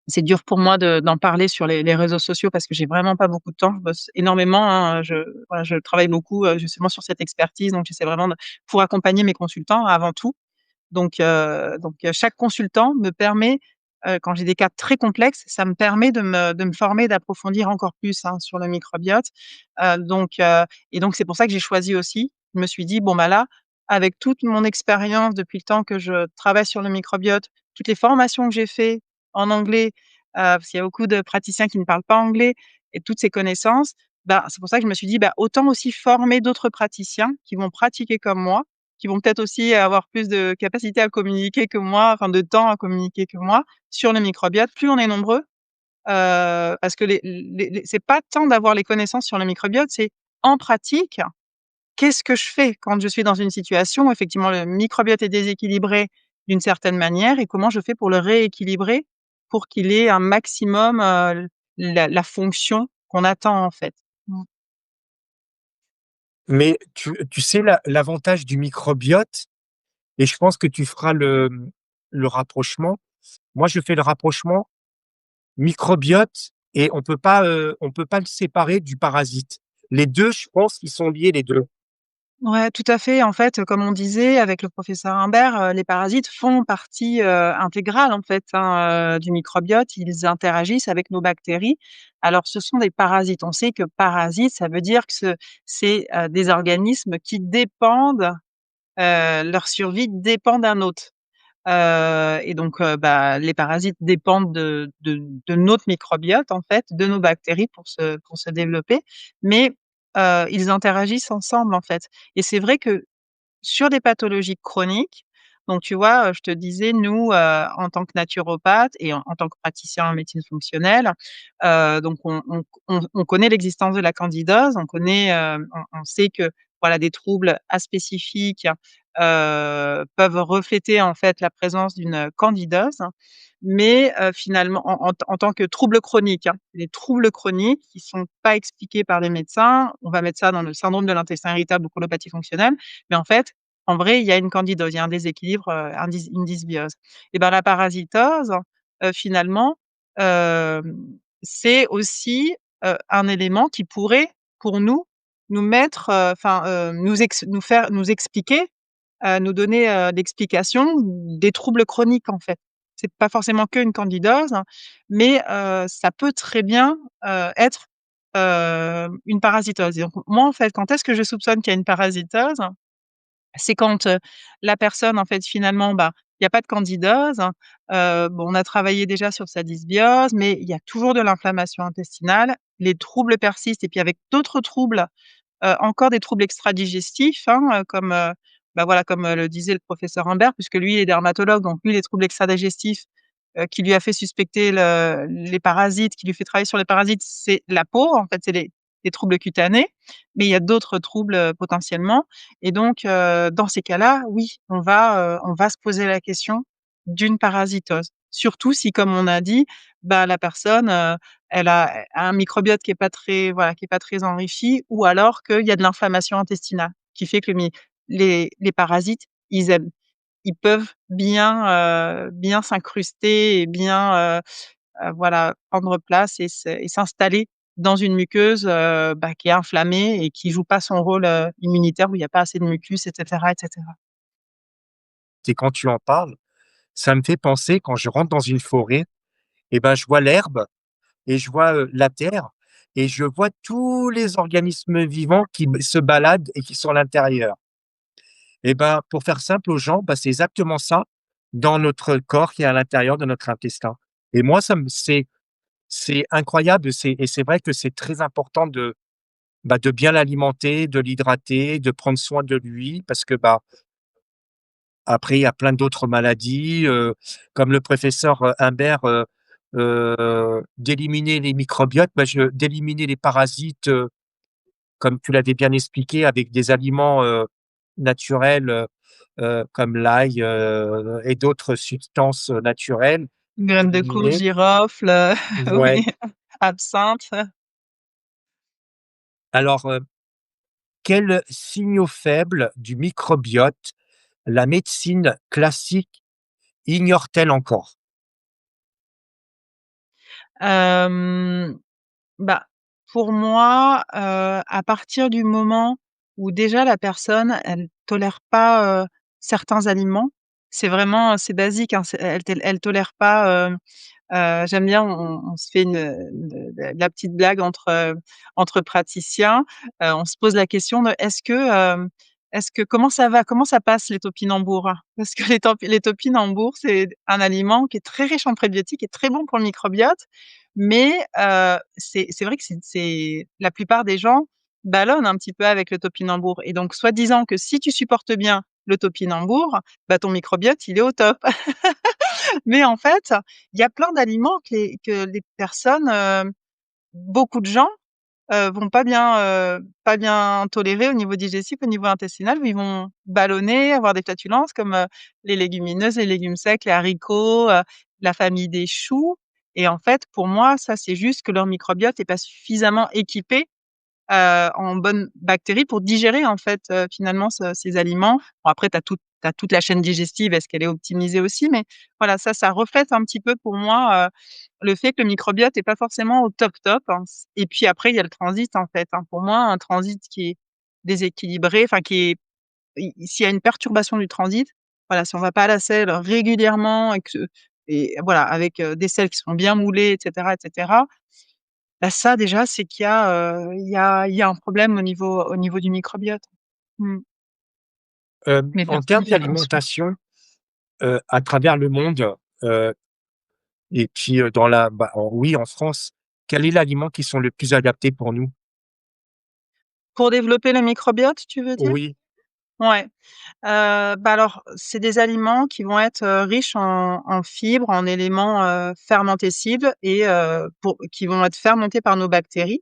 Speaker 2: c'est dur pour moi d'en parler sur les réseaux sociaux parce que j'ai vraiment pas beaucoup de temps. Je bosse énormément, hein, voilà, je travaille beaucoup, justement sur cette expertise, donc j'essaie vraiment de pour accompagner mes consultants avant tout. Donc chaque consultant me permet, quand j'ai des cas très complexes, ça me permet de me former, d'approfondir encore plus, hein, sur le microbiote. Donc c'est pour ça que j'ai choisi aussi, je me suis dit: «Bon, bah, là, avec toute mon expérience depuis le temps que je travaille sur le microbiote, toutes les formations que j'ai fait en anglais», parce qu'il y a beaucoup de praticiens qui ne parlent pas anglais et toutes ces connaissances, bah, c'est pour ça que je me suis dit: «Bah, autant aussi former d'autres praticiens qui vont pratiquer comme moi, qui vont peut-être aussi avoir plus de capacité à communiquer que moi, enfin de temps à communiquer que moi, sur le microbiote. Plus on est nombreux, parce que les c'est pas tant d'avoir les connaissances sur le microbiote, c'est en pratique, qu'est-ce que je fais quand je suis dans une situation où effectivement le microbiote est déséquilibré d'une certaine manière et comment je fais pour le rééquilibrer pour qu'il ait un maximum, la fonction qu'on attend en fait. Mmh.
Speaker 1: Mais tu sais l'avantage du microbiote et je pense que tu feras le rapprochement. Moi, je fais le rapprochement microbiote et on peut pas le séparer du parasite. Les 2, je pense qu'ils sont liés les 2.
Speaker 2: Ouais, tout à fait. En fait, comme on disait avec le professeur Imbert, les parasites font partie, intégrale en fait, hein, du microbiote. Ils interagissent avec nos bactéries. Alors ce sont des parasites. On sait que parasite, ça veut dire que c'est, des organismes qui dépendent, leur survie dépend d'un hôte. Et donc, bah, les parasites dépendent de notre microbiote en fait, de nos bactéries pour se développer. Mais, ils interagissent ensemble en fait et c'est vrai que sur des pathologies chroniques, Donc tu vois, je te disais, nous, en tant que naturopathe et en tant que praticien en médecine fonctionnelle, donc on connaît l'existence de la candidose, on connaît, on sait que, voilà, des troubles aspécifiques, peuvent refléter, en fait, la présence d'une candidose. Mais, finalement en tant que troubles chroniques, hein. Les troubles chroniques qui sont pas expliqués par les médecins, on va mettre ça dans le syndrome de l'intestin irritable ou colopathie fonctionnelle, mais en fait, en vrai, il y a une candidose, il y a un déséquilibre, une dysbiose. Et ben, la parasitose, finalement, hem, c'est aussi, un élément qui pourrait, pour nous, nous mettre, enfin, nous expliquer, nous donner, l'explication des troubles chroniques, en fait. C'est pas forcément qu'une candidose, hein, mais ça peut très bien, être, une parasitose. Et donc moi, en fait, quand est-ce que je soupçonne qu'il y a une parasitose? C'est quand, la personne, en fait, finalement, bah, il y a pas de candidose, bon, on a travaillé déjà sur sa dysbiose, mais il y a toujours de l'inflammation intestinale, les troubles persistent et puis avec d'autres troubles, encore des troubles extradigestifs, hein, comme, bah, voilà, comme, le disait le professeur Imbert, puisque lui est dermatologue, donc lui, les troubles extradigestifs, qui lui a fait suspecter les parasites, qui lui fait travailler sur les parasites, c'est la peau, en fait, c'est les troubles cutanés, mais il y a d'autres troubles, potentiellement. Et donc, dans ces cas-là, oui, on va se poser la question d'une parasitose. Surtout si, comme on a dit, bah, la personne, elle a un microbiote qui est pas très, voilà, qui est pas très enrichi, ou alors qu'il y a de l'inflammation intestinale qui fait que les parasites, ils peuvent bien s'incruster et bien, voilà, prendre place et s'installer dans une muqueuse, bah, qui est inflammée et qui joue pas son rôle, immunitaire, où il y a pas assez de mucus et cetera et cetera.
Speaker 1: Et quand tu en parles, ça me fait penser quand je rentre dans une forêt et ben, je vois l'herbe et je vois, la terre et je vois tous les organismes vivants qui se baladent et qui sont à l'intérieur. Et ben, pour faire simple aux gens, bah, c'est exactement ça dans notre corps qui est à l'intérieur de notre intestin. Et moi, ça me c'est incroyable, c'est vrai que c'est très important de, bah, de bien l'alimenter, de l'hydrater, de prendre soin de lui parce que, bah, après il y a plein d'autres maladies, comme le professeur, Imbert, d'éliminer les microbiotes, bah, je d'éliminer les parasites, comme tu l'avais bien expliqué avec des aliments, naturels, comme l'ail, et d'autres substances, naturelles,
Speaker 2: Graines de courge,
Speaker 1: d'éliminer.
Speaker 2: girofle,
Speaker 1: Ouais.
Speaker 2: oui, absinthe.
Speaker 1: Alors, quels signaux faibles du microbiote la médecine classique ignore-t-elle encore?
Speaker 2: Hem, Bah, pour moi, à partir du moment où déjà la personne, elle tolère pas, certains aliments, c'est vraiment, c'est basique, hein, elle tolère pas, j'aime bien, on se fait la petite blague entre praticiens, on se pose la question de: «Est-ce que comment ça va? Comment ça passe les topinambours?» Parce que les topinambours, c'est un aliment qui est très riche en prébiotiques et très bon pour le microbiote, mais c'est vrai que c'est la plupart des gens ballonnent un petit peu avec le topinambour, et donc soi-disant que si tu supportes bien le topinambour, bah, ton microbiote, il est au top. Mais en fait, il y a plein d'aliments que les personnes, beaucoup de gens, vont pas bien tolérer au niveau digestif, au niveau intestinal, où ils vont ballonner, avoir des flatulences comme, les légumineuses, les légumes secs, les haricots, la famille des choux. Et en fait, pour moi, ça, c'est juste que leur microbiote est pas suffisamment équipé, en bonnes bactéries pour digérer, en fait, finalement ces aliments. Bon, après tu as toute la chaîne digestive, est-ce qu'elle est optimisée aussi? Mais voilà, ça reflète un petit peu pour moi, le fait que le microbiote est pas forcément au top top, hein. Et puis après il y a le transit, en fait, hein. Pour moi, un transit qui est déséquilibré, enfin qui est s'il y a une perturbation du transit, voilà, si on va pas à la selle régulièrement et voilà, avec, des selles qui sont bien moulées et cetera, bah, ça déjà, c'est qu'il y a, il y a un problème au niveau du microbiote. Mmh. Mais
Speaker 1: En
Speaker 2: personne
Speaker 1: termes
Speaker 2: ne fait attention.
Speaker 1: d'alimentation, à travers le monde, heu et puis, dans la bah, oui, en France, quel est l'aliment qui sont le plus adaptés pour nous?
Speaker 2: Pour développer le microbiote, tu veux dire?
Speaker 1: Oui,
Speaker 2: Ouais. Alors, c'est des aliments qui vont être, riches en fibres, en éléments, fermentescibles et qui vont être fermentés par nos bactéries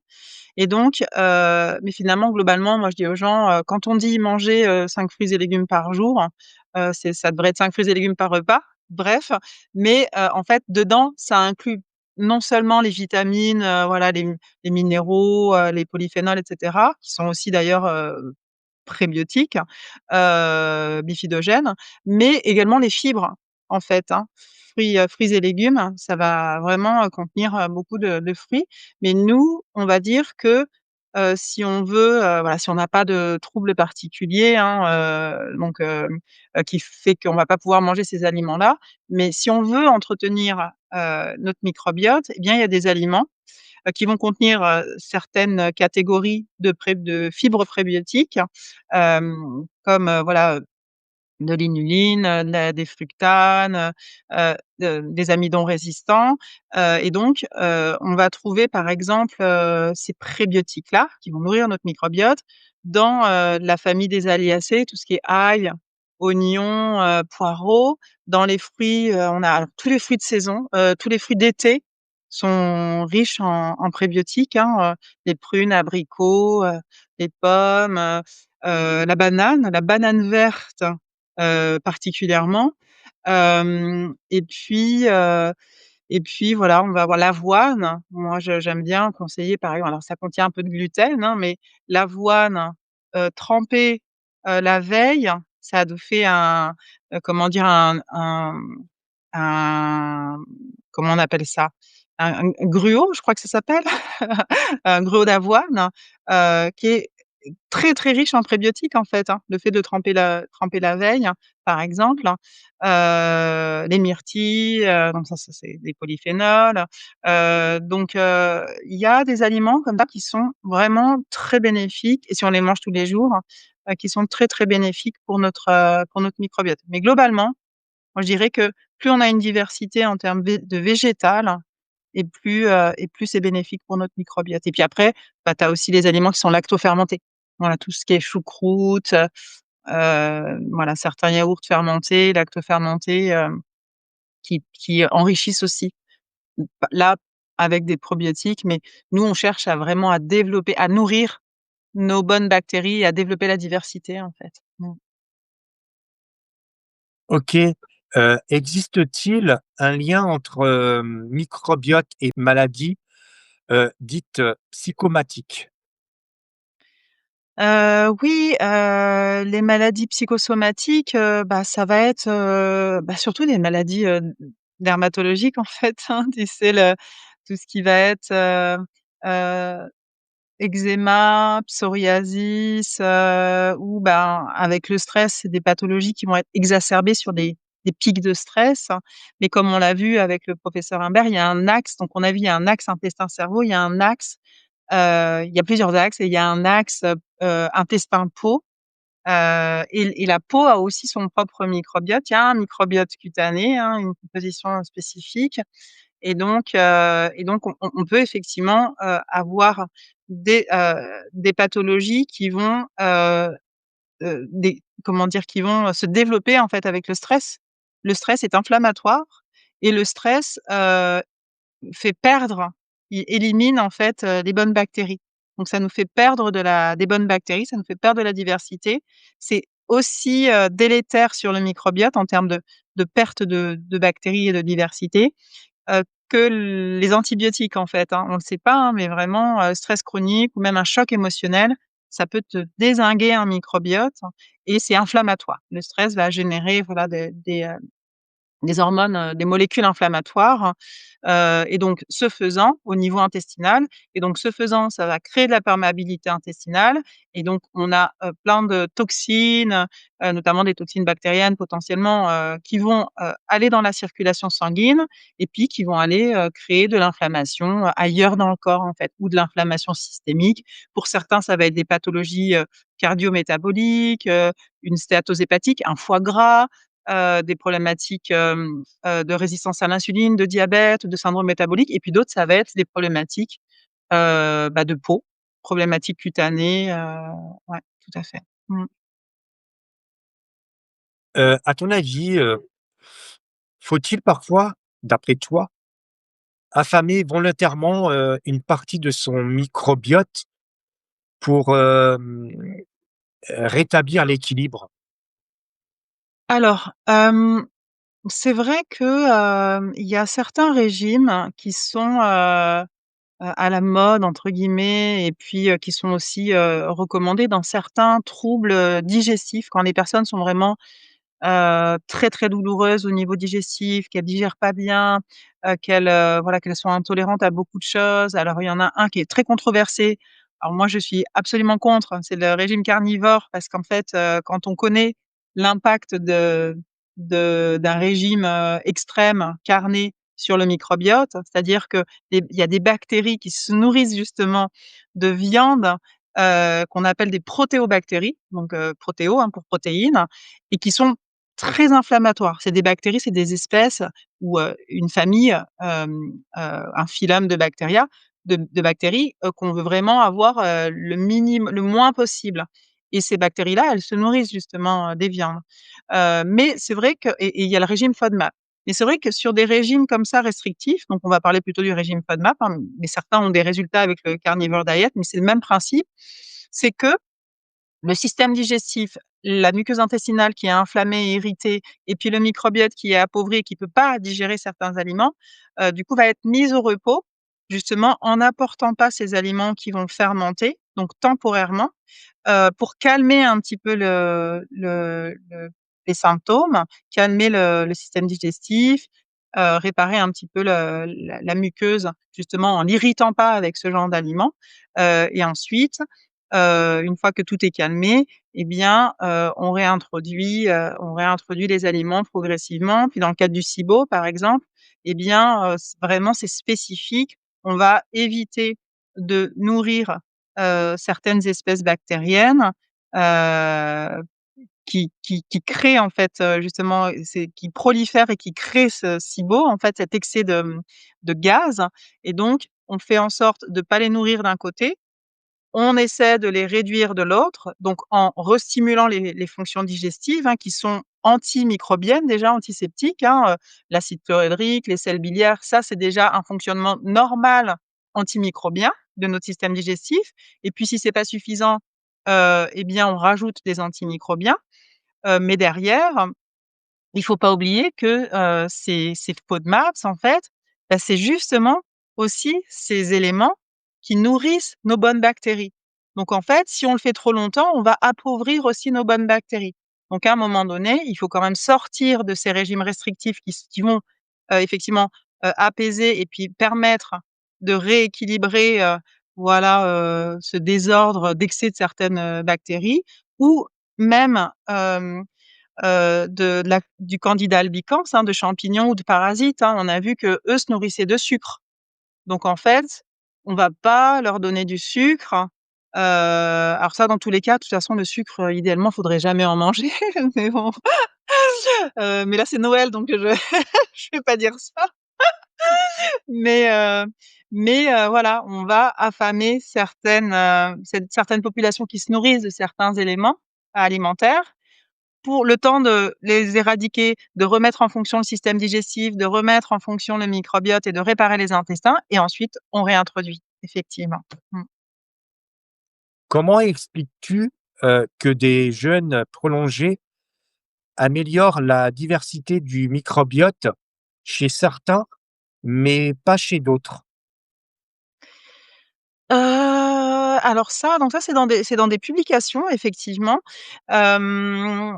Speaker 2: et donc mais finalement, globalement, moi, je dis aux gens, quand on dit manger, 5 fruits et légumes par jour, ça devrait être 5 fruits et légumes par repas, bref, mais en fait, dedans, ça inclut non seulement les vitamines, voilà, les minéraux, les polyphénols et cetera, qui sont aussi d'ailleurs, prébiotiques, bifidogènes, mais également les fibres, en fait, hein. Fruits et légumes, ça va vraiment, contenir, beaucoup de fruits. Mais nous, on va dire que, si on veut, voilà, si on n'a pas de troubles particuliers, hein, qui fait qu'on va pas pouvoir manger ces aliments-là, mais si on veut entretenir, notre microbiote, eh bien, il y a des aliments qui vont contenir, certaines catégories de fibres prébiotiques, comme, voilà, de l'inuline, des fructanes, des amidons résistants, et donc on va trouver par exemple, ces prébiotiques-là, qui vont nourrir notre microbiote, dans, la famille des Aliacées, tout ce qui est ail, oignons, poireaux. Dans les fruits, on a alors tous les fruits de saison, tous les fruits d'été sont riches en prébiotiques, hein, les prunes, abricots, les pommes, la banane verte, particulièrement. Hem et puis voilà, on va avoir l'avoine. Moi, j'aime bien conseiller par exemple alors ça contient un peu de gluten, hein, mais l'avoine, trempée, la veille, ça nous fait comment dire? Un comment on appelle ça? Un gruau, je crois que ça s'appelle? Un gruau d'avoine, qui est très, très riche en prébiotiques, en fait, hein. Le fait de tremper la veille, par exemple, les myrtilles, donc ça c'est des polyphénols, il y a des aliments comme ça qui sont vraiment très bénéfiques et si on les mange tous les jours, qui sont très, très bénéfiques pour notre microbiote. Mais globalement, moi je dirais que plus on a une diversité en termes de végétal et plus c'est bénéfique pour notre microbiote et puis après, bah, tu as aussi les aliments qui sont lactofermentés. Voilà, tout ce qui est choucroute, voilà, certains yaourts fermentés, lactofermentés, qui enrichissent aussi. Là, avec des probiotiques, mais nous, on cherche à vraiment à développer, à nourrir nos bonnes bactéries et à développer la diversité, en fait. Mmh.
Speaker 1: OK, existe-t-il un lien entre, microbiote et maladie, dites, psychomatiques?
Speaker 2: Oui, les maladies psychosomatiques, bah, ça va être, bah, surtout les maladies, dermatologiques en fait, hein. Tu sais tout ce qui va être, heu, eczéma, psoriasis, ou ben, avec le stress, c'est des pathologies qui vont être exacerbées sur des pics de stress. Mais comme on l'a vu avec le professeur Imbert, il y a un axe, donc on a vu, il y a un axe intestin-cerveau, il y a un axe, il y a plusieurs axes et il y a un axe, intestin-peau, et la peau a aussi son propre microbiote. Il y a un microbiote cutané, hein, une composition spécifique et donc on peut effectivement, avoir des pathologies qui vont, des comment dire? Qui vont, se développer en fait avec le stress. Le stress est inflammatoire et le stress, fait perdre, il élimine en fait, les bonnes bactéries. Donc ça nous fait perdre des bonnes bactéries, ça nous fait perdre de la diversité. C'est aussi, délétère sur le microbiote en termes de perte de bactéries et de diversité, que les antibiotiques en fait, hein. On le sait pas, hein, mais vraiment, stress chronique ou même un choc émotionnel, ça peut te dézinguer un microbiote et c'est inflammatoire. Le stress va générer voilà des hormones, des molécules inflammatoires, et donc ce faisant, au niveau intestinal et donc ce faisant, ça va créer de la perméabilité intestinale et donc on a, plein de toxines, notamment des toxines bactériennes potentiellement, qui vont, aller dans la circulation sanguine et puis qui vont aller, créer de l'inflammation, ailleurs dans le corps en fait ou de l'inflammation systémique. Pour certains, ça va être des pathologies, cardio-métaboliques, une stéatose hépatique, un foie gras, des problématiques, de résistance à l'insuline, de diabète, de syndrome métabolique et puis d'autres, ça va être des problématiques, bah, de peau, problématiques cutanées, ouais, tout à fait. Mmh.
Speaker 1: À ton avis, faut-il parfois, d'après toi, affamer volontairement, une partie de son microbiote pour, rétablir l'équilibre?
Speaker 2: Alors, c'est vrai que, il y a certains régimes qui sont, «à la mode» entre guillemets et puis, qui sont aussi, recommandés dans certains troubles, digestifs quand les personnes sont vraiment très, très douloureuses au niveau digestif, qu'elles digèrent pas bien, voilà, qu'elles sont intolérantes à beaucoup de choses. Alors il y en a un qui est très controversé. Alors moi, je suis absolument contre, c'est le régime carnivore parce qu'en fait, quand on connaît l'impact d'un régime, extrême, carné sur le microbiote, c'est-à-dire que il y a des bactéries qui se nourrissent justement de viande, qu'on appelle des protéobactéries, donc protéo, hein, pour protéines et qui sont très inflammatoires. C'est des bactéries, c'est des espèces ou, une famille, un phylum de bactéria de bactéries, qu'on veut vraiment avoir, le moins possible et ces bactéries-là, elles se nourrissent justement, des viandes. Mais c'est vrai que et il y a le régime FODMAP. Mais c'est vrai que sur des régimes comme ça restrictifs, donc on va parler plutôt du régime FODMAP, hein, mais certains ont des résultats avec le carnivore diet, mais c'est le même principe. C'est que le système digestif, la muqueuse intestinale qui est inflammée et irritée et puis le microbiote qui est appauvri et qui peut pas digérer certains aliments, du coup va être mis au repos, justement en n'apportant pas ces aliments qui vont fermenter, donc temporairement, pour calmer un petit peu les symptômes, calmer le système digestif, réparer un petit peu la muqueuse, justement en l'irritant pas avec ce genre d'aliments, et ensuite, une fois que tout est calmé et bien, on réintroduit les aliments progressivement. Puis dans le cadre du SIBO, par exemple, et bien, c vraiment c'est spécifique. On va éviter de nourrir, certaines espèces bactériennes, heu, qui créent en fait, justement, c'est qui prolifèrent et qui créent ce SIBO, en fait, cet excès de gaz et donc on fait en sorte de pas les nourrir d'un côté, on essaie de les réduire de l'autre, donc en restimulant les fonctions digestives, hein, qui sont antimicrobiennes déjà, antiseptiques, hein, l'acide chlorhydrique, les sels biliaires, ça c'est déjà un fonctionnement normal antimicrobien de notre système digestif et puis si c'est pas suffisant, et bien on rajoute des antimicrobiens, mais derrière, il faut pas oublier que, ces FODMAPs en fait, bah, c'est justement aussi ces éléments qui nourrissent nos bonnes bactéries. Donc en fait, si on le fait trop longtemps, on va appauvrir aussi nos bonnes bactéries. Donc à un moment donné, il faut quand même sortir de ces régimes restrictifs qui vont, effectivement, apaiser et puis permettre de rééquilibrer, voilà, ce désordre d'excès de certaines, bactéries ou même, du Candida albicans, hein, de champignons ou de parasites, hein. On a vu qu'eux se nourrissaient de sucre. Donc en fait, on va pas leur donner du sucre. Alors ça, dans tous les cas, de toute façon, le sucre, idéalement, faudrait jamais en manger, mais bon, mais là, c'est Noël, donc je vais pas dire ça. Mais voilà, on va affamer certaines populations qui se nourrissent de certains éléments alimentaires pour le temps de les éradiquer, de remettre en fonction le système digestif, de remettre en fonction le microbiote et de réparer les intestins et ensuite on réintroduit, effectivement. Mmh.
Speaker 1: Comment expliques-tu, que des jeûnes prolongés améliorent la diversité du microbiote chez certains, mais pas chez d'autres?
Speaker 2: Alors ça, donc ça c'est dans des publications effectivement. Hem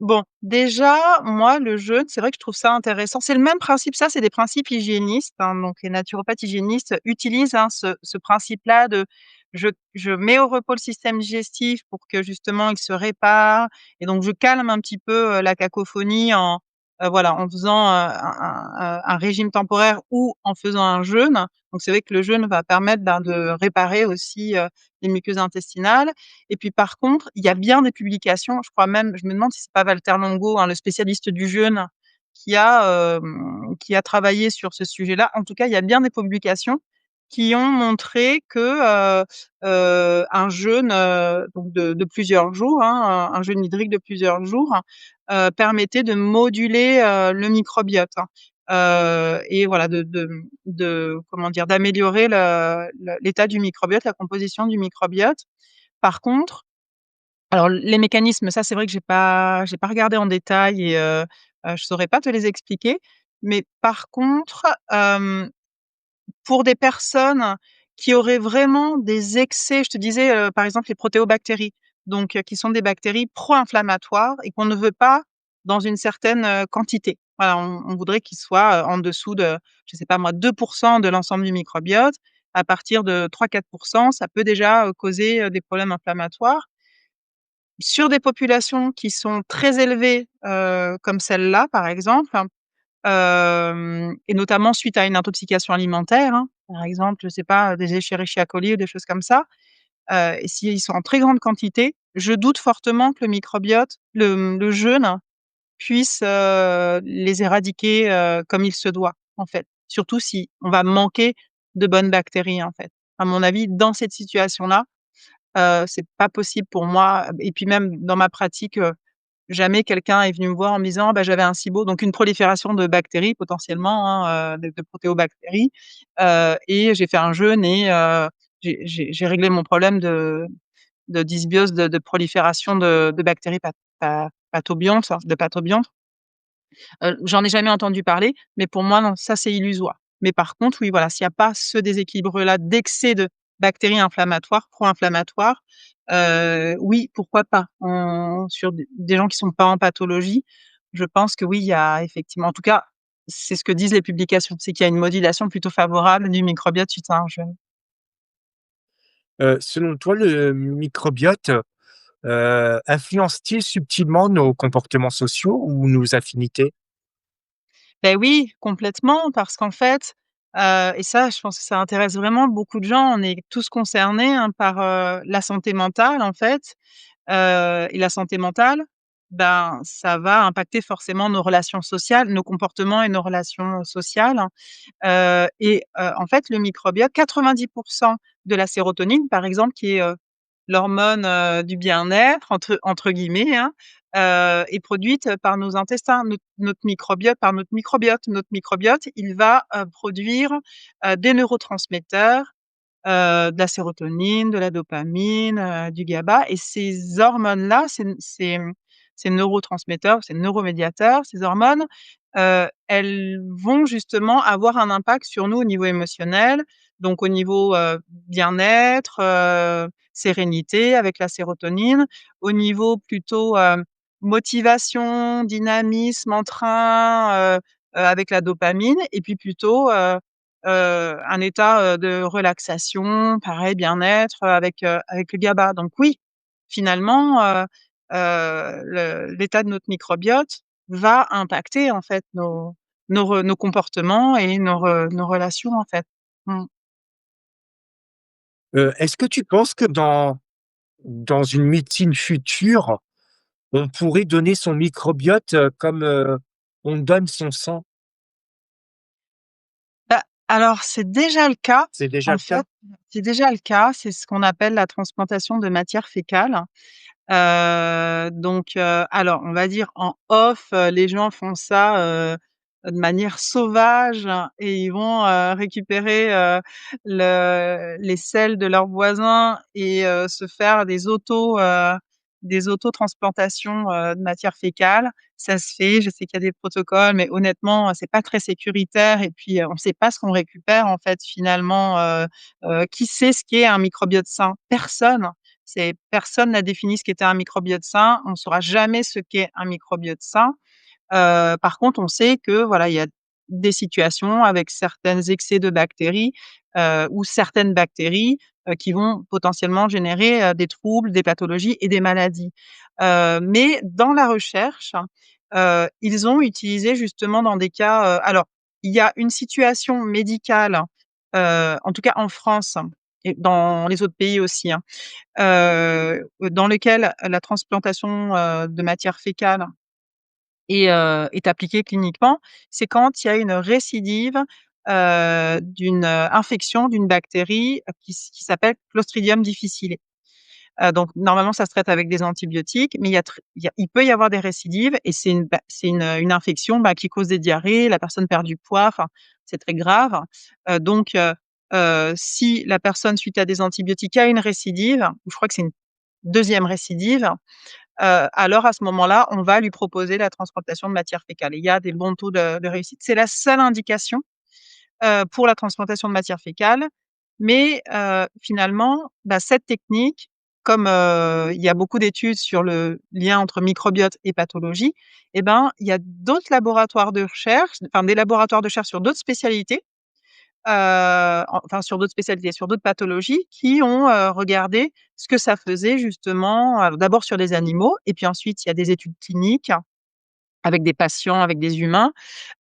Speaker 2: Bon, déjà, moi, le jeûne, c'est vrai que je trouve ça intéressant. C'est le même principe, ça, c'est des principes hygiénistes, hein, donc les naturopathes hygiénistes utilisent, hein, ce principe-là de je mets au repos le système digestif pour que justement il se répare et donc je calme un petit peu, la cacophonie voilà, en faisant, un régime temporaire ou en faisant un jeûne. Donc c'est vrai que le jeûne va permettre, ben, de réparer aussi, les muqueuses intestinales et puis par contre, il y a bien des publications, je crois même je me demande si c'est pas Walter Longo, hein, le spécialiste du jeûne, qui a travaillé sur ce sujet-là. En tout cas, il y a bien des publications qui ont montré que, un jeûne, donc de plusieurs jours, hein, un jeûne hydrique de plusieurs jours, permettait de moduler, le microbiote, hein, et voilà de comment dire? D'améliorer le l'état du microbiote, la composition du microbiote. Par contre, alors les mécanismes, ça c'est vrai que j'ai pas regardé en détail et je saurais pas te les expliquer. Mais par contre, pour des personnes qui auraient vraiment des excès, je te disais, par exemple les protéobactéries, donc qui sont des bactéries pro-inflammatoires et qu'on ne veut pas dans une certaine, quantité. Voilà, on voudrait qu'ils soient, en dessous de, je sais pas moi, 2 de l'ensemble du microbiote. À partir de 3-4, ça peut déjà, causer, des problèmes inflammatoires. Sur des populations qui sont très élevées, comme celle-là par exemple, et notamment suite à une intoxication alimentaire, hein, par exemple, je sais pas, des Escherichia coli ou des choses comme ça, et s'ils sont en très grande quantité, je doute fortement que le microbiote, le jeûne puisse, les éradiquer, comme il se doit, en fait. Surtout si on va manquer de bonnes bactéries, en fait. À mon avis, dans cette situation-là, c'est pas possible pour moi et puis même dans ma pratique, jamais quelqu'un est venu me voir en me disant: «Ah bah, j'avais un SIBO», donc une prolifération de bactéries potentiellement, hein, de protéobactéries, et j'ai fait un jeûne et j'ai réglé mon problème de dysbiose, de prolifération de bactéries pathobiontes, de pathobiontes. J'en ai jamais entendu parler, mais pour moi non, ça c'est illusoire. Mais par contre, oui, voilà, s'il y a pas ce déséquilibre-là d'excès de bactéries inflammatoires, pro-inflammatoires, oui, pourquoi pas? Sur des gens qui sont pas en pathologie, je pense que oui, il y a effectivement, en tout cas, c'est ce que disent les publications, c'est qu'il y a une modulation plutôt favorable du microbiote suite à un jeûne.
Speaker 1: Selon toi, le microbiote, influence-t-il subtilement nos comportements sociaux ou nos affinités?
Speaker 2: Beh, oui, complètement, parce qu'en fait, et ça, je pense que ça intéresse vraiment beaucoup de gens. On est tous concernés, hein, par, la santé mentale, en fait, et la santé mentale, ben, ça va impacter forcément nos relations sociales, nos comportements et nos relations sociales. Et en fait, le microbiote, 90 de la sérotonine, par exemple, qui est, l'hormone, du bien-être entre guillemets, hein, est produite par nos intestins, notre microbiote par notre microbiote. Notre microbiote, il va, produire, des neurotransmetteurs, de la sérotonine, de la dopamine, du GABA et ces hormones-là, ces neurotransmetteurs, ces neuromédiateurs, ces hormones, elles vont justement avoir un impact sur nous au niveau émotionnel, donc au niveau, bien-être, sérénité avec la sérotonine, au niveau plutôt, motivation, dynamisme, entrain, avec la dopamine et puis plutôt, un état, de relaxation, pareil, bien-être, avec le GABA. Donc oui, finalement, l'état de notre microbiote va impacter en fait nos comportements et nos relations en fait. Mmh.
Speaker 1: Est-ce que tu penses que dans une médecine future, on pourrait donner son microbiote, comme, on donne son sang?
Speaker 2: Bah, alors c'est déjà le cas,
Speaker 1: C'est déjà
Speaker 2: en
Speaker 1: le cas?
Speaker 2: fait, c'est déjà le cas, c'est ce qu'on appelle la transplantation de matière fécale. Donc alors on va dire en off, les gens font ça, de manière sauvage et ils vont, récupérer, les selles de leurs voisins et se faire des autotransplantations, de matière fécale. Ça se fait, je sais qu'il y a des protocoles, mais honnêtement, c'est pas très sécuritaire et puis, on sait pas ce qu'on récupère en fait finalement, qui sait ce qu'est un microbiote sain? Personne. C'est personne n'a défini ce qu'était un microbiote sain. On ne saura jamais ce qu'est un microbiote sain. Par contre, on sait que, voilà, il y a des situations avec certains excès de bactéries, ou certaines bactéries, qui vont potentiellement générer, des troubles, des pathologies et des maladies. Mais dans la recherche, ils ont utilisé justement dans des cas, alors, il y a une situation médicale, en tout cas en France et dans les autres pays aussi, hein, dans lequel la transplantation, de matière fécale est appliquée cliniquement, c'est quand il y a une récidive d'une, infection d'une bactérie qui s'appelle Clostridium difficile. Donc normalement, ça se traite avec des antibiotiques, mais il peut y avoir des récidives et c'est une infection, qui cause des diarrhées, la personne perd du poids, enfin, c'est très grave. Si la personne, suite à des antibiotiques, a une récidive, ou je crois que c'est une deuxième récidive, alors à ce moment-là, on va lui proposer la transplantation de matière fécale et il y a des bons taux de réussite. C'est la seule indication pour la transplantation de matière fécale. Mais finalement, cette technique, comme, il y a beaucoup d'études sur le lien entre microbiote et pathologie, et ben, il y a d'autres laboratoires de recherche, enfin des laboratoires de recherche sur d'autres spécialités, enfin sur d'autres spécialités, sur d'autres pathologies qui ont, regardé ce que ça faisait justement, d'abord sur les animaux et puis ensuite il y a des études cliniques avec des patients, avec des humains,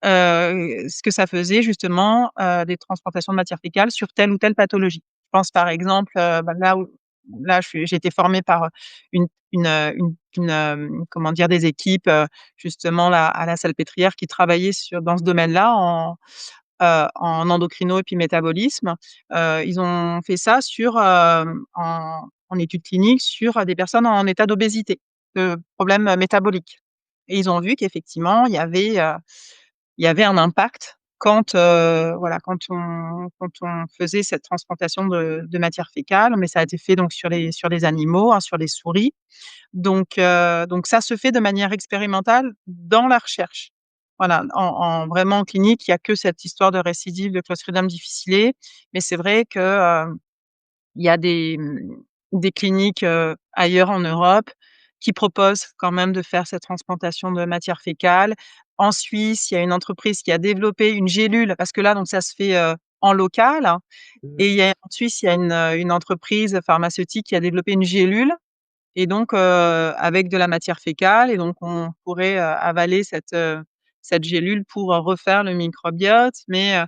Speaker 2: ce que ça faisait justement, des transplantations de matière fécale sur telle ou telle pathologie. Je pense par exemple, là j'ai été formée par, comment dire? Des équipes, justement là à la Salpêtrière qui travaillaient dans ce domaine-là en endocrino et puis métabolisme. Ils ont fait ça en études cliniques sur, des personnes en état d'obésité, de problèmes, métaboliques et ils ont vu qu'effectivement il y avait un impact quand on faisait cette transplantation de matière fécale, mais ça a été fait donc sur les animaux, hein, sur les souris. Donc ça se fait de manière expérimentale dans la recherche. Voilà, en vraiment en clinique, il y a que cette histoire de récidive de Clostridium difficile, mais c'est vrai que, il y a des cliniques, ailleurs en Europe qui proposent quand même de faire cette transplantation de matière fécale. En Suisse, il y a une entreprise qui a développé une gélule parce que là donc ça se fait, en local, hein,
Speaker 1: Mmh.
Speaker 2: et en Suisse, il y a une entreprise pharmaceutique qui a développé une gélule et donc avec de la matière fécale et donc on pourrait, avaler cette gélule pour, refaire le microbiote. Mais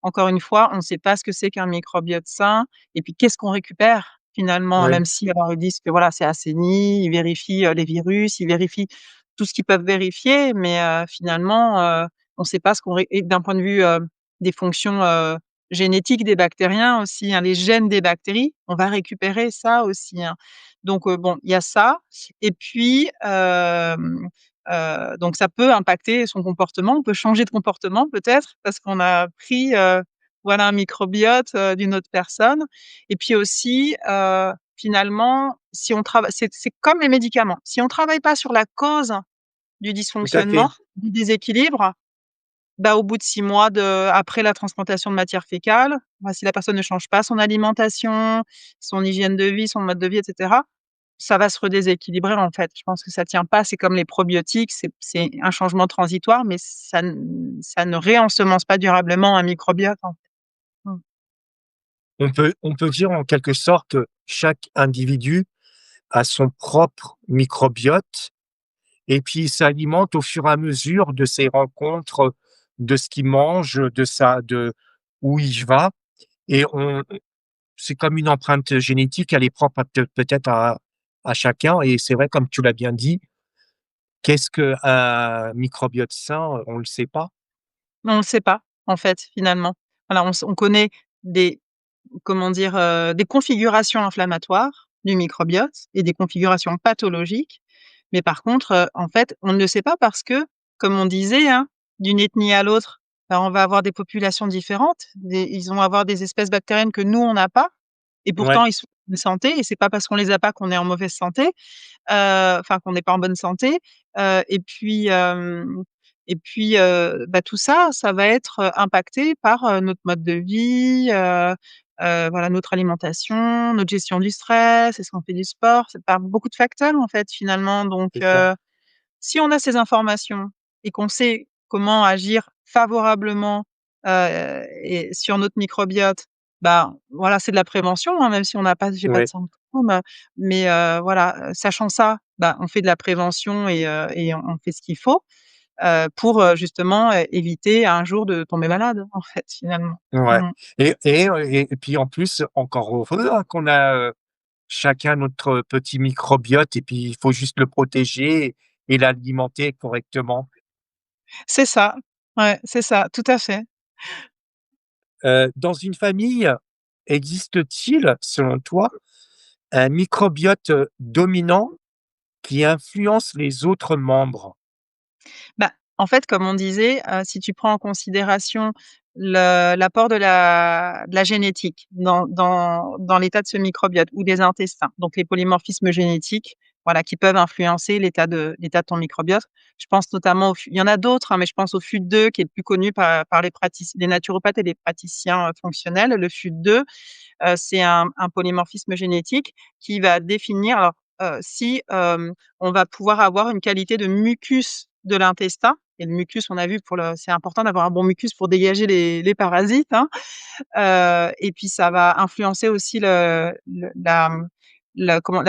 Speaker 2: encore une fois, on ne sait pas ce que c'est qu'un microbiote sain et puis qu'est-ce qu'on récupère finalement?
Speaker 1: Oui,
Speaker 2: Même si alors ils disent que voilà, c'est assaini, ils vérifient, les virus, ils vérifient tout ce qu'ils peuvent vérifier, mais finalement, on ne sait pas ce qu'on ré et d'un point de vue, des fonctions, génétiques des bactériens aussi, hein, les gènes des bactéries, on va récupérer ça aussi, hein. Donc bon, il y a ça et puis, donc ça peut impacter son comportement. On peut changer de comportement peut-être parce qu'on a pris, voilà, un microbiote, d'une autre personne et puis aussi, finalement, si on travaille, c'est comme les médicaments. Si on travaille pas sur la cause du
Speaker 1: tout à
Speaker 2: dysfonctionnement,
Speaker 1: fait.
Speaker 2: du déséquilibre, au bout de 6 mois après la transplantation de matière fécale, si la personne ne change pas son alimentation, son hygiène de vie, son mode de vie et cetera, ça va se redéséquilibrer, en fait. Je pense que ça tient pas. C'est comme les probiotiques, c'est un changement transitoire, mais ça ne réensemence pas durablement un microbiote, en fait. Mmh.
Speaker 1: On peut dire en quelque sorte, chaque individu a son propre microbiote et puis il s'alimente au fur et à mesure de ses rencontres, de ce qu'il mange, de où il va et c'est comme une empreinte génétique, elle est propre à peut-être à chacun et c'est vrai comme tu l'as bien dit, qu'est-ce qu'un microbiote sain? On le sait pas.
Speaker 2: Mais on le sait pas, en fait, finalement. Voilà, on connaît des comment dire? Des configurations inflammatoires du microbiote et des configurations pathologiques. Mais par contre, en fait, on ne le sait pas parce que, comme on disait, hein, d'une ethnie à l'autre, on va avoir des populations différentes. Ils vont avoir des espèces bactériennes que nous, on n'a pas et pourtant
Speaker 1: Ouais,
Speaker 2: ils sont en bonne santé et c'est pas parce qu'on les a pas qu'on est en mauvaise santé, enfin qu'on n'est pas en bonne santé, et puis, tout ça, ça va être, impacté par, notre mode de vie, voilà, notre alimentation, notre gestion du stress, est-ce qu'on fait du sport? C'est par beaucoup de facteurs, en fait, finalement. Donc
Speaker 1: c'est ça.
Speaker 2: si on a ces informations et qu'on sait comment agir favorablement, et sur notre microbiote, voilà, c'est de la prévention, hein, même si j'ai pas de
Speaker 1: Ouais,
Speaker 2: symptômes, mais voilà, sachant ça, on fait de la prévention et on fait ce qu'il faut, pour, justement, éviter un jour de tomber malade, en fait, finalement.
Speaker 1: ouais
Speaker 2: Mmh.
Speaker 1: et puis en plus, encore heureux, hein, qu'on a, chacun notre petit microbiote et puis il faut juste le protéger et l'alimenter correctement.
Speaker 2: C'est ça, ouais, c'est ça, tout à fait.
Speaker 1: Dans une famille, existe-t-il, selon toi, un microbiote, dominant qui influence les autres membres?
Speaker 2: Bah, en fait, comme on disait, si tu prends en considération l'apport de la génétique dans l'état de ce microbiote ou des intestins, donc les polymorphismes génétiques, voilà, qui peuvent influencer l'état de ton microbiote. Je pense notamment au FUD, il y en a d'autres, hein, mais je pense au FUD2 qui est le plus connu par les naturopathes et les praticiens, fonctionnels. Le FUD2, c'est un polymorphisme génétique qui va définir alors, si, on va pouvoir avoir une qualité de mucus de l'intestin et le mucus, on a vu c'est important d'avoir un bon mucus pour dégager les parasites, hein, et puis ça va influencer aussi la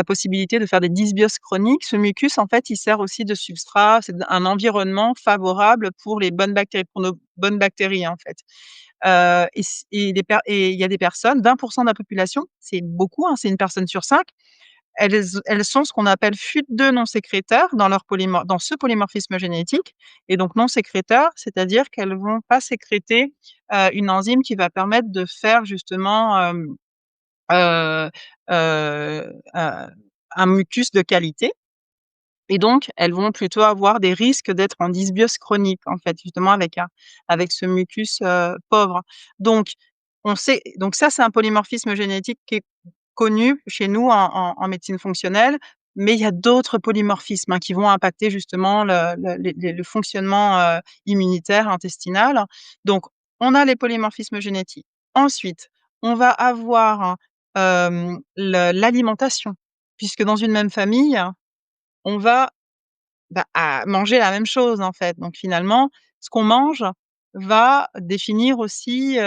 Speaker 2: possibilité de faire des dysbioses chroniques. Ce mucus, en fait, il sert aussi de substrat, c'est un environnement favorable pour les bonnes bactéries, pour nos bonnes bactéries, en fait. Et il y a des personnes, 20 de la population, c'est beaucoup, hein, c'est une personne sur 5, elles sont ce qu'on appelle FUT2 non sécréteurs dans ce polymorphisme génétique et donc non sécréteurs, c'est-à-dire qu'elles vont pas sécréter, une enzyme qui va permettre de faire justement, heu un mucus de qualité et donc elles vont plutôt avoir des risques d'être en dysbiose chronique, en fait, justement avec ce mucus, pauvre. Donc on sait donc ça, c'est un polymorphisme génétique qui est connu chez nous en médecine fonctionnelle, mais il y a d'autres polymorphismes, hein, qui vont impacter justement le fonctionnement, immunitaire, intestinal. Donc on a les polymorphismes génétiques. Ensuite, on va avoir, l'alimentation, puisque dans une même famille, on va à manger la même chose, en fait. Donc finalement, ce qu'on mange va définir aussi,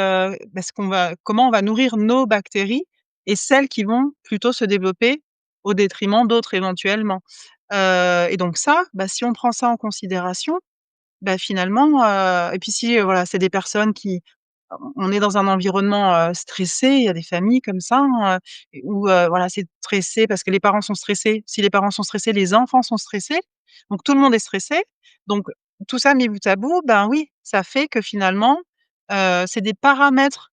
Speaker 2: comment on va nourrir nos bactéries et celles qui vont plutôt se développer au détriment d'autres éventuellement. Et donc ça, si on prend ça en considération, finalement, et puis si, voilà, c'est des personnes qui on est dans un environnement, stressé, il y a des familles comme ça, hein, où, voilà, c'est stressé parce que les parents sont stressés. Si les parents sont stressés, les enfants sont stressés, donc tout le monde est stressé. Donc tout ça mis bout à bout, ben oui, ça fait que finalement, c'est des paramètres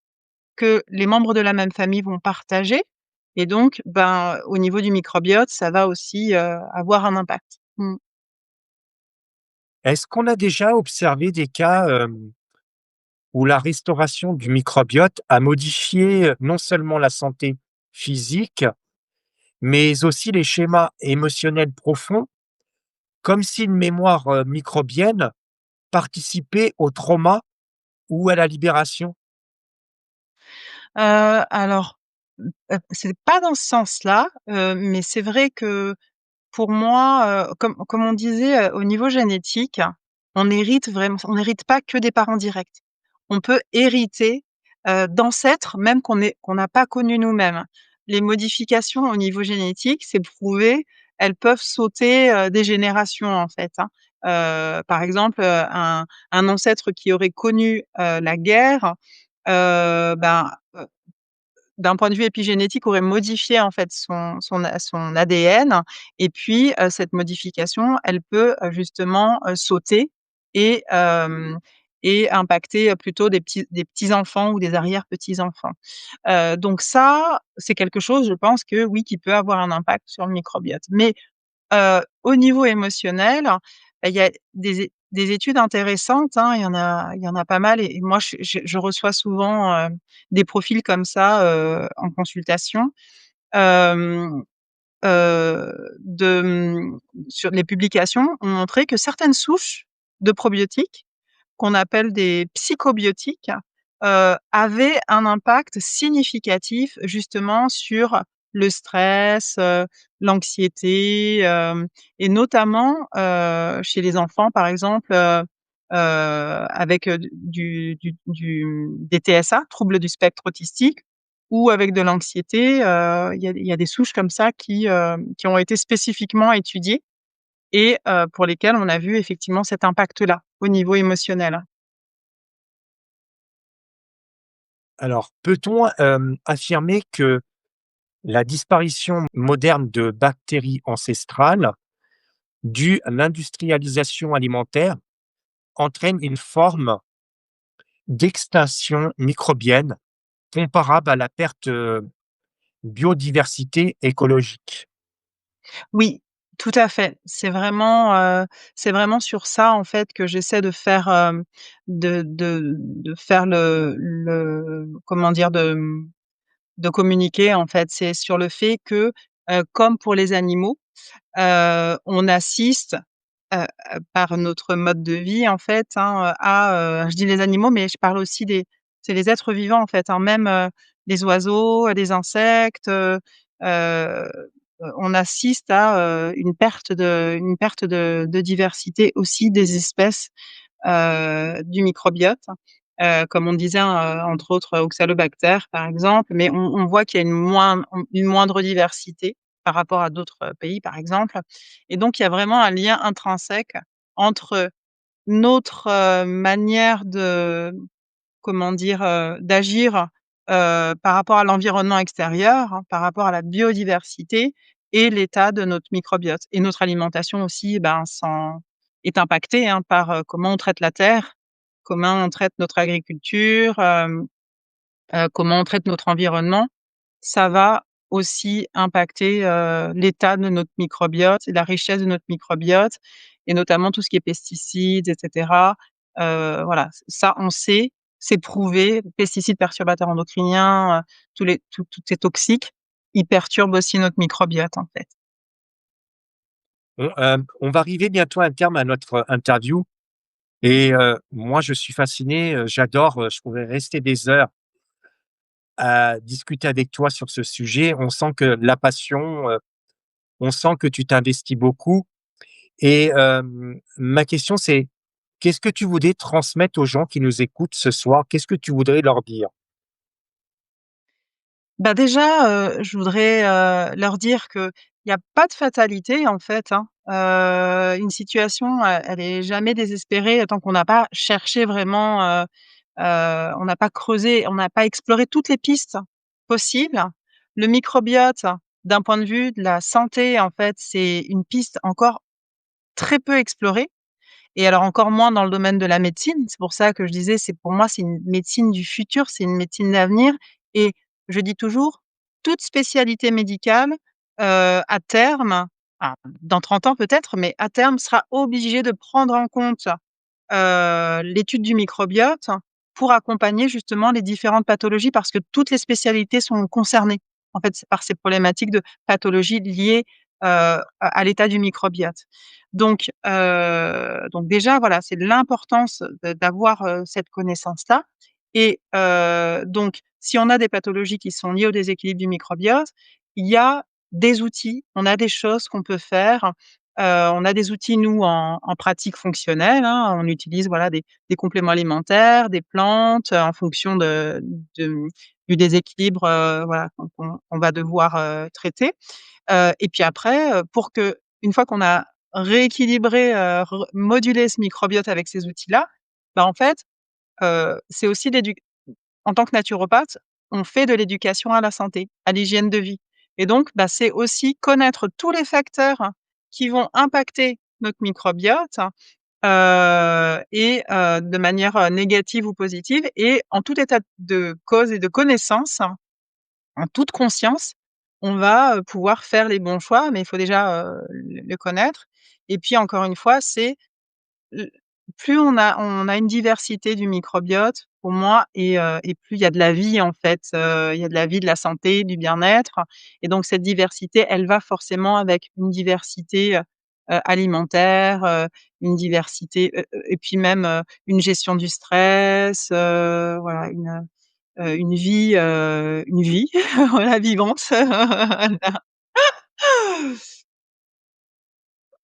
Speaker 2: que les membres de la même famille vont partager et donc au niveau du microbiote, ça va aussi, avoir un impact. Mmh.
Speaker 1: Est-ce qu'on a déjà observé des cas, où la restauration du microbiote a modifié, non seulement la santé physique, mais aussi les schémas émotionnels profonds, comme si une mémoire, microbienne participait au trauma ou à la libération?
Speaker 2: Alors, c'est pas dans ce sens-là, mais c'est vrai que pour moi, comme on disait, au niveau génétique, on n'hérite pas que des parents directs. On peut hériter, d'ancêtres même qu'on n'a pas connus nous-mêmes. Les modifications au niveau génétique, c'est prouvé, elles peuvent sauter, des générations, en fait, hein. Par exemple, un ancêtre qui aurait connu, la guerre, ben, d'un point de vue épigénétique, aurait modifié en fait son ADN et puis, cette modification, elle peut, justement, sauter et impacter, plutôt des petits-enfants ou des arrière-petits-enfants. Donc ça, c'est quelque chose, je pense que oui, qui peut avoir un impact sur le microbiote. Mais au niveau émotionnel, il y a des études intéressantes, hein, il y en a pas mal et moi je reçois souvent, des profils comme ça, en consultation. Hem, de, sur les publications ont montré que certaines souches de probiotiques qu'on appelle des psychobiotiques, avaient un impact significatif justement sur le stress, l'anxiété, et notamment, chez les enfants par exemple, avec, des TSA, troubles du spectre autistique ou avec de l'anxiété, il y a des souches comme ça qui ont été spécifiquement étudiées et pour lesquelles on a vu effectivement cet impact-là, au niveau émotionnel.
Speaker 1: Alors, peut-on, affirmer que la disparition moderne de bactéries ancestrales, due à l'industrialisation alimentaire, entraîne une forme d'extinction microbienne comparable à la perte, biodiversité écologique.
Speaker 2: Oui, tout à fait. C'est vraiment sur ça, en fait, que j'essaie de faire, de faire le comment dire? De communiquer, en fait. C'est sur le fait que, comme pour les animaux, on assiste, par notre mode de vie, en fait, hein, je dis les animaux, mais je parle aussi des c'est les êtres vivants, en fait, hein, même, les oiseaux, les insectes, heu, on assiste à, une perte de diversité aussi des espèces, du microbiote, comme on disait, entre autres, Oxalobactère, par exemple, mais on voit qu'il y a une moindre diversité par rapport à d'autres, pays, par exemple, et donc il y a vraiment un lien intrinsèque entre notre, manière de comment dire? D'agir, par rapport à l'environnement extérieur, hein, par rapport à la biodiversité et l'état de notre microbiote, et notre alimentation aussi, ben, s'en est impactée, hein, par, comment on traite la terre, comment on traite notre agriculture, comment on traite notre environnement. Ça va aussi impacter, l'état de notre microbiote et la richesse de notre microbiote, et notamment tout ce qui est pesticides et cetera. Voilà, ça on sait, c'est prouvé, pesticides, perturbateurs endocriniens, tous ces toxiques, ils perturbent aussi notre microbiote, en fait.
Speaker 1: On va arriver bientôt à un terme à notre interview et moi je suis fasciné, j'adore, je pourrais rester des heures à discuter avec toi sur ce sujet. On sent que la passion, on sent que tu t'investis beaucoup et ma question c'est: qu'est-ce que tu voudrais transmettre aux gens qui nous écoutent ce soir? Qu'est-ce que tu voudrais leur dire?
Speaker 2: Bah, déjà, je voudrais, leur dire qu'il y a pas de fatalité, en fait, hein. Une situation, elle est jamais désespérée tant qu'on n'a pas cherché vraiment, on n'a pas creusé, on n'a pas exploré toutes les pistes possibles. Le microbiote, d'un point de vue de la santé, en fait, c'est une piste encore très peu explorée, et alors encore moins dans le domaine de la médecine. C'est pour ça que je disais, c'est pour moi, c'est une médecine du futur, c'est une médecine d'avenir, et je dis toujours, toute spécialité médicale, à terme, dans 30 ans peut-être, mais à terme sera obligée de prendre en compte, l'étude du microbiote pour accompagner justement les différentes pathologies, parce que toutes les spécialités sont concernées, en fait, c'est par ces problématiques de pathologies liées, à l'état du microbiote. Donc déjà, voilà, c'est l'importance d'avoir, cette connaissance-là, et donc si on a des pathologies qui sont liées au déséquilibre du microbiote, il y a des outils, on a des choses qu'on peut faire. On a des outils, nous, en pratique fonctionnelle, hein. On utilise, voilà, des compléments alimentaires, des plantes, en fonction de du déséquilibre, voilà, qu'on va devoir, traiter. Et puis après, pour que une fois qu'on a rééquilibré, modulé ce microbiote avec ces outils-là, bah, en fait, c'est aussi en tant que naturopathe, on fait de l'éducation à la santé, à l'hygiène de vie, et donc bah, c'est aussi connaître tous les facteurs qui vont impacter notre microbiote, et de manière, négative ou positive, et en tout état de cause et de connaissance, en toute conscience, on va, pouvoir faire les bons choix, mais il faut déjà, le connaître, et puis encore une fois, c'est L plus on a une diversité du microbiote pour moi, et plus il y a de la vie, en fait, il y a de la vie, de la santé, du bien-être, et donc cette diversité, elle va forcément avec une diversité, alimentaire, une diversité, et puis même, une gestion du stress, voilà, une vie, voilà, vivante. Voilà.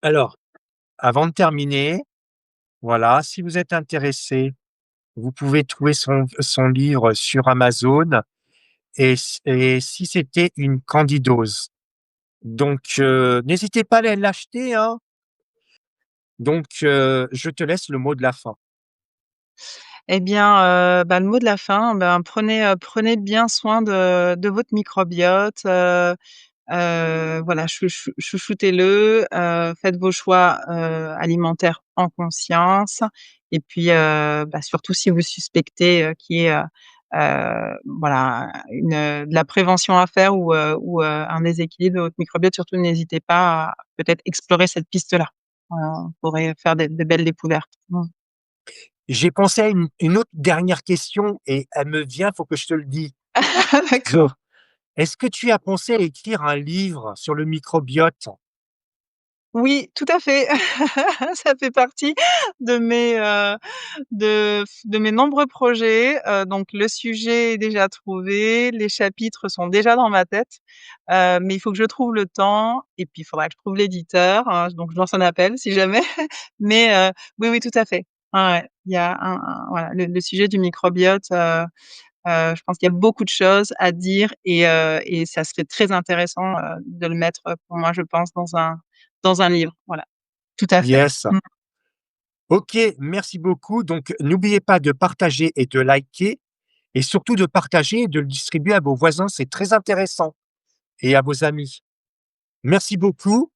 Speaker 1: Alors, avant de terminer, voilà, si vous êtes intéressé, vous pouvez trouver son livre sur Amazon et si c'était une candidose. Donc, n'hésitez pas à aller l'acheter, hein. Donc, je te laisse le mot de la fin.
Speaker 2: Eh bien, bah, le mot de la fin, ben, prenez bien soin de votre microbiote, voilà, chouchoutez-le, faites vos choix, alimentaires en conscience, et puis, surtout si vous suspectez, qu'il y ait, voilà, de la prévention à faire ou un déséquilibre de votre microbiote, surtout n'hésitez pas à peut-être explorer cette piste-là. On pourrait faire de belles découvertes. Mmh.
Speaker 1: J'ai pensé à une autre dernière question et elle me vient, faut que je te le dise.
Speaker 2: D'accord.
Speaker 1: Est-ce que tu as pensé à écrire un livre sur le microbiote?
Speaker 2: Oui, tout à fait. Ça fait partie de mes nombreux projets, donc le sujet est déjà trouvé, les chapitres sont déjà dans ma tête, mais il faut que je trouve le temps et puis il faudra que je trouve l'éditeur, donc je lance un appel si jamais. Mais oui, oui, tout à fait. Ouais, ouais, il y a voilà, le sujet du microbiote, je pense qu'il y a beaucoup de choses à dire et ça serait très intéressant, de le mettre, pour moi, je pense, dans un livre. Voilà, tout à fait.
Speaker 1: Yes.
Speaker 2: Mmh.
Speaker 1: OK, merci beaucoup. Donc n'oubliez pas de partager et de liker et surtout de partager et de le distribuer à vos voisins, c'est très intéressant et à vos amis. Merci beaucoup.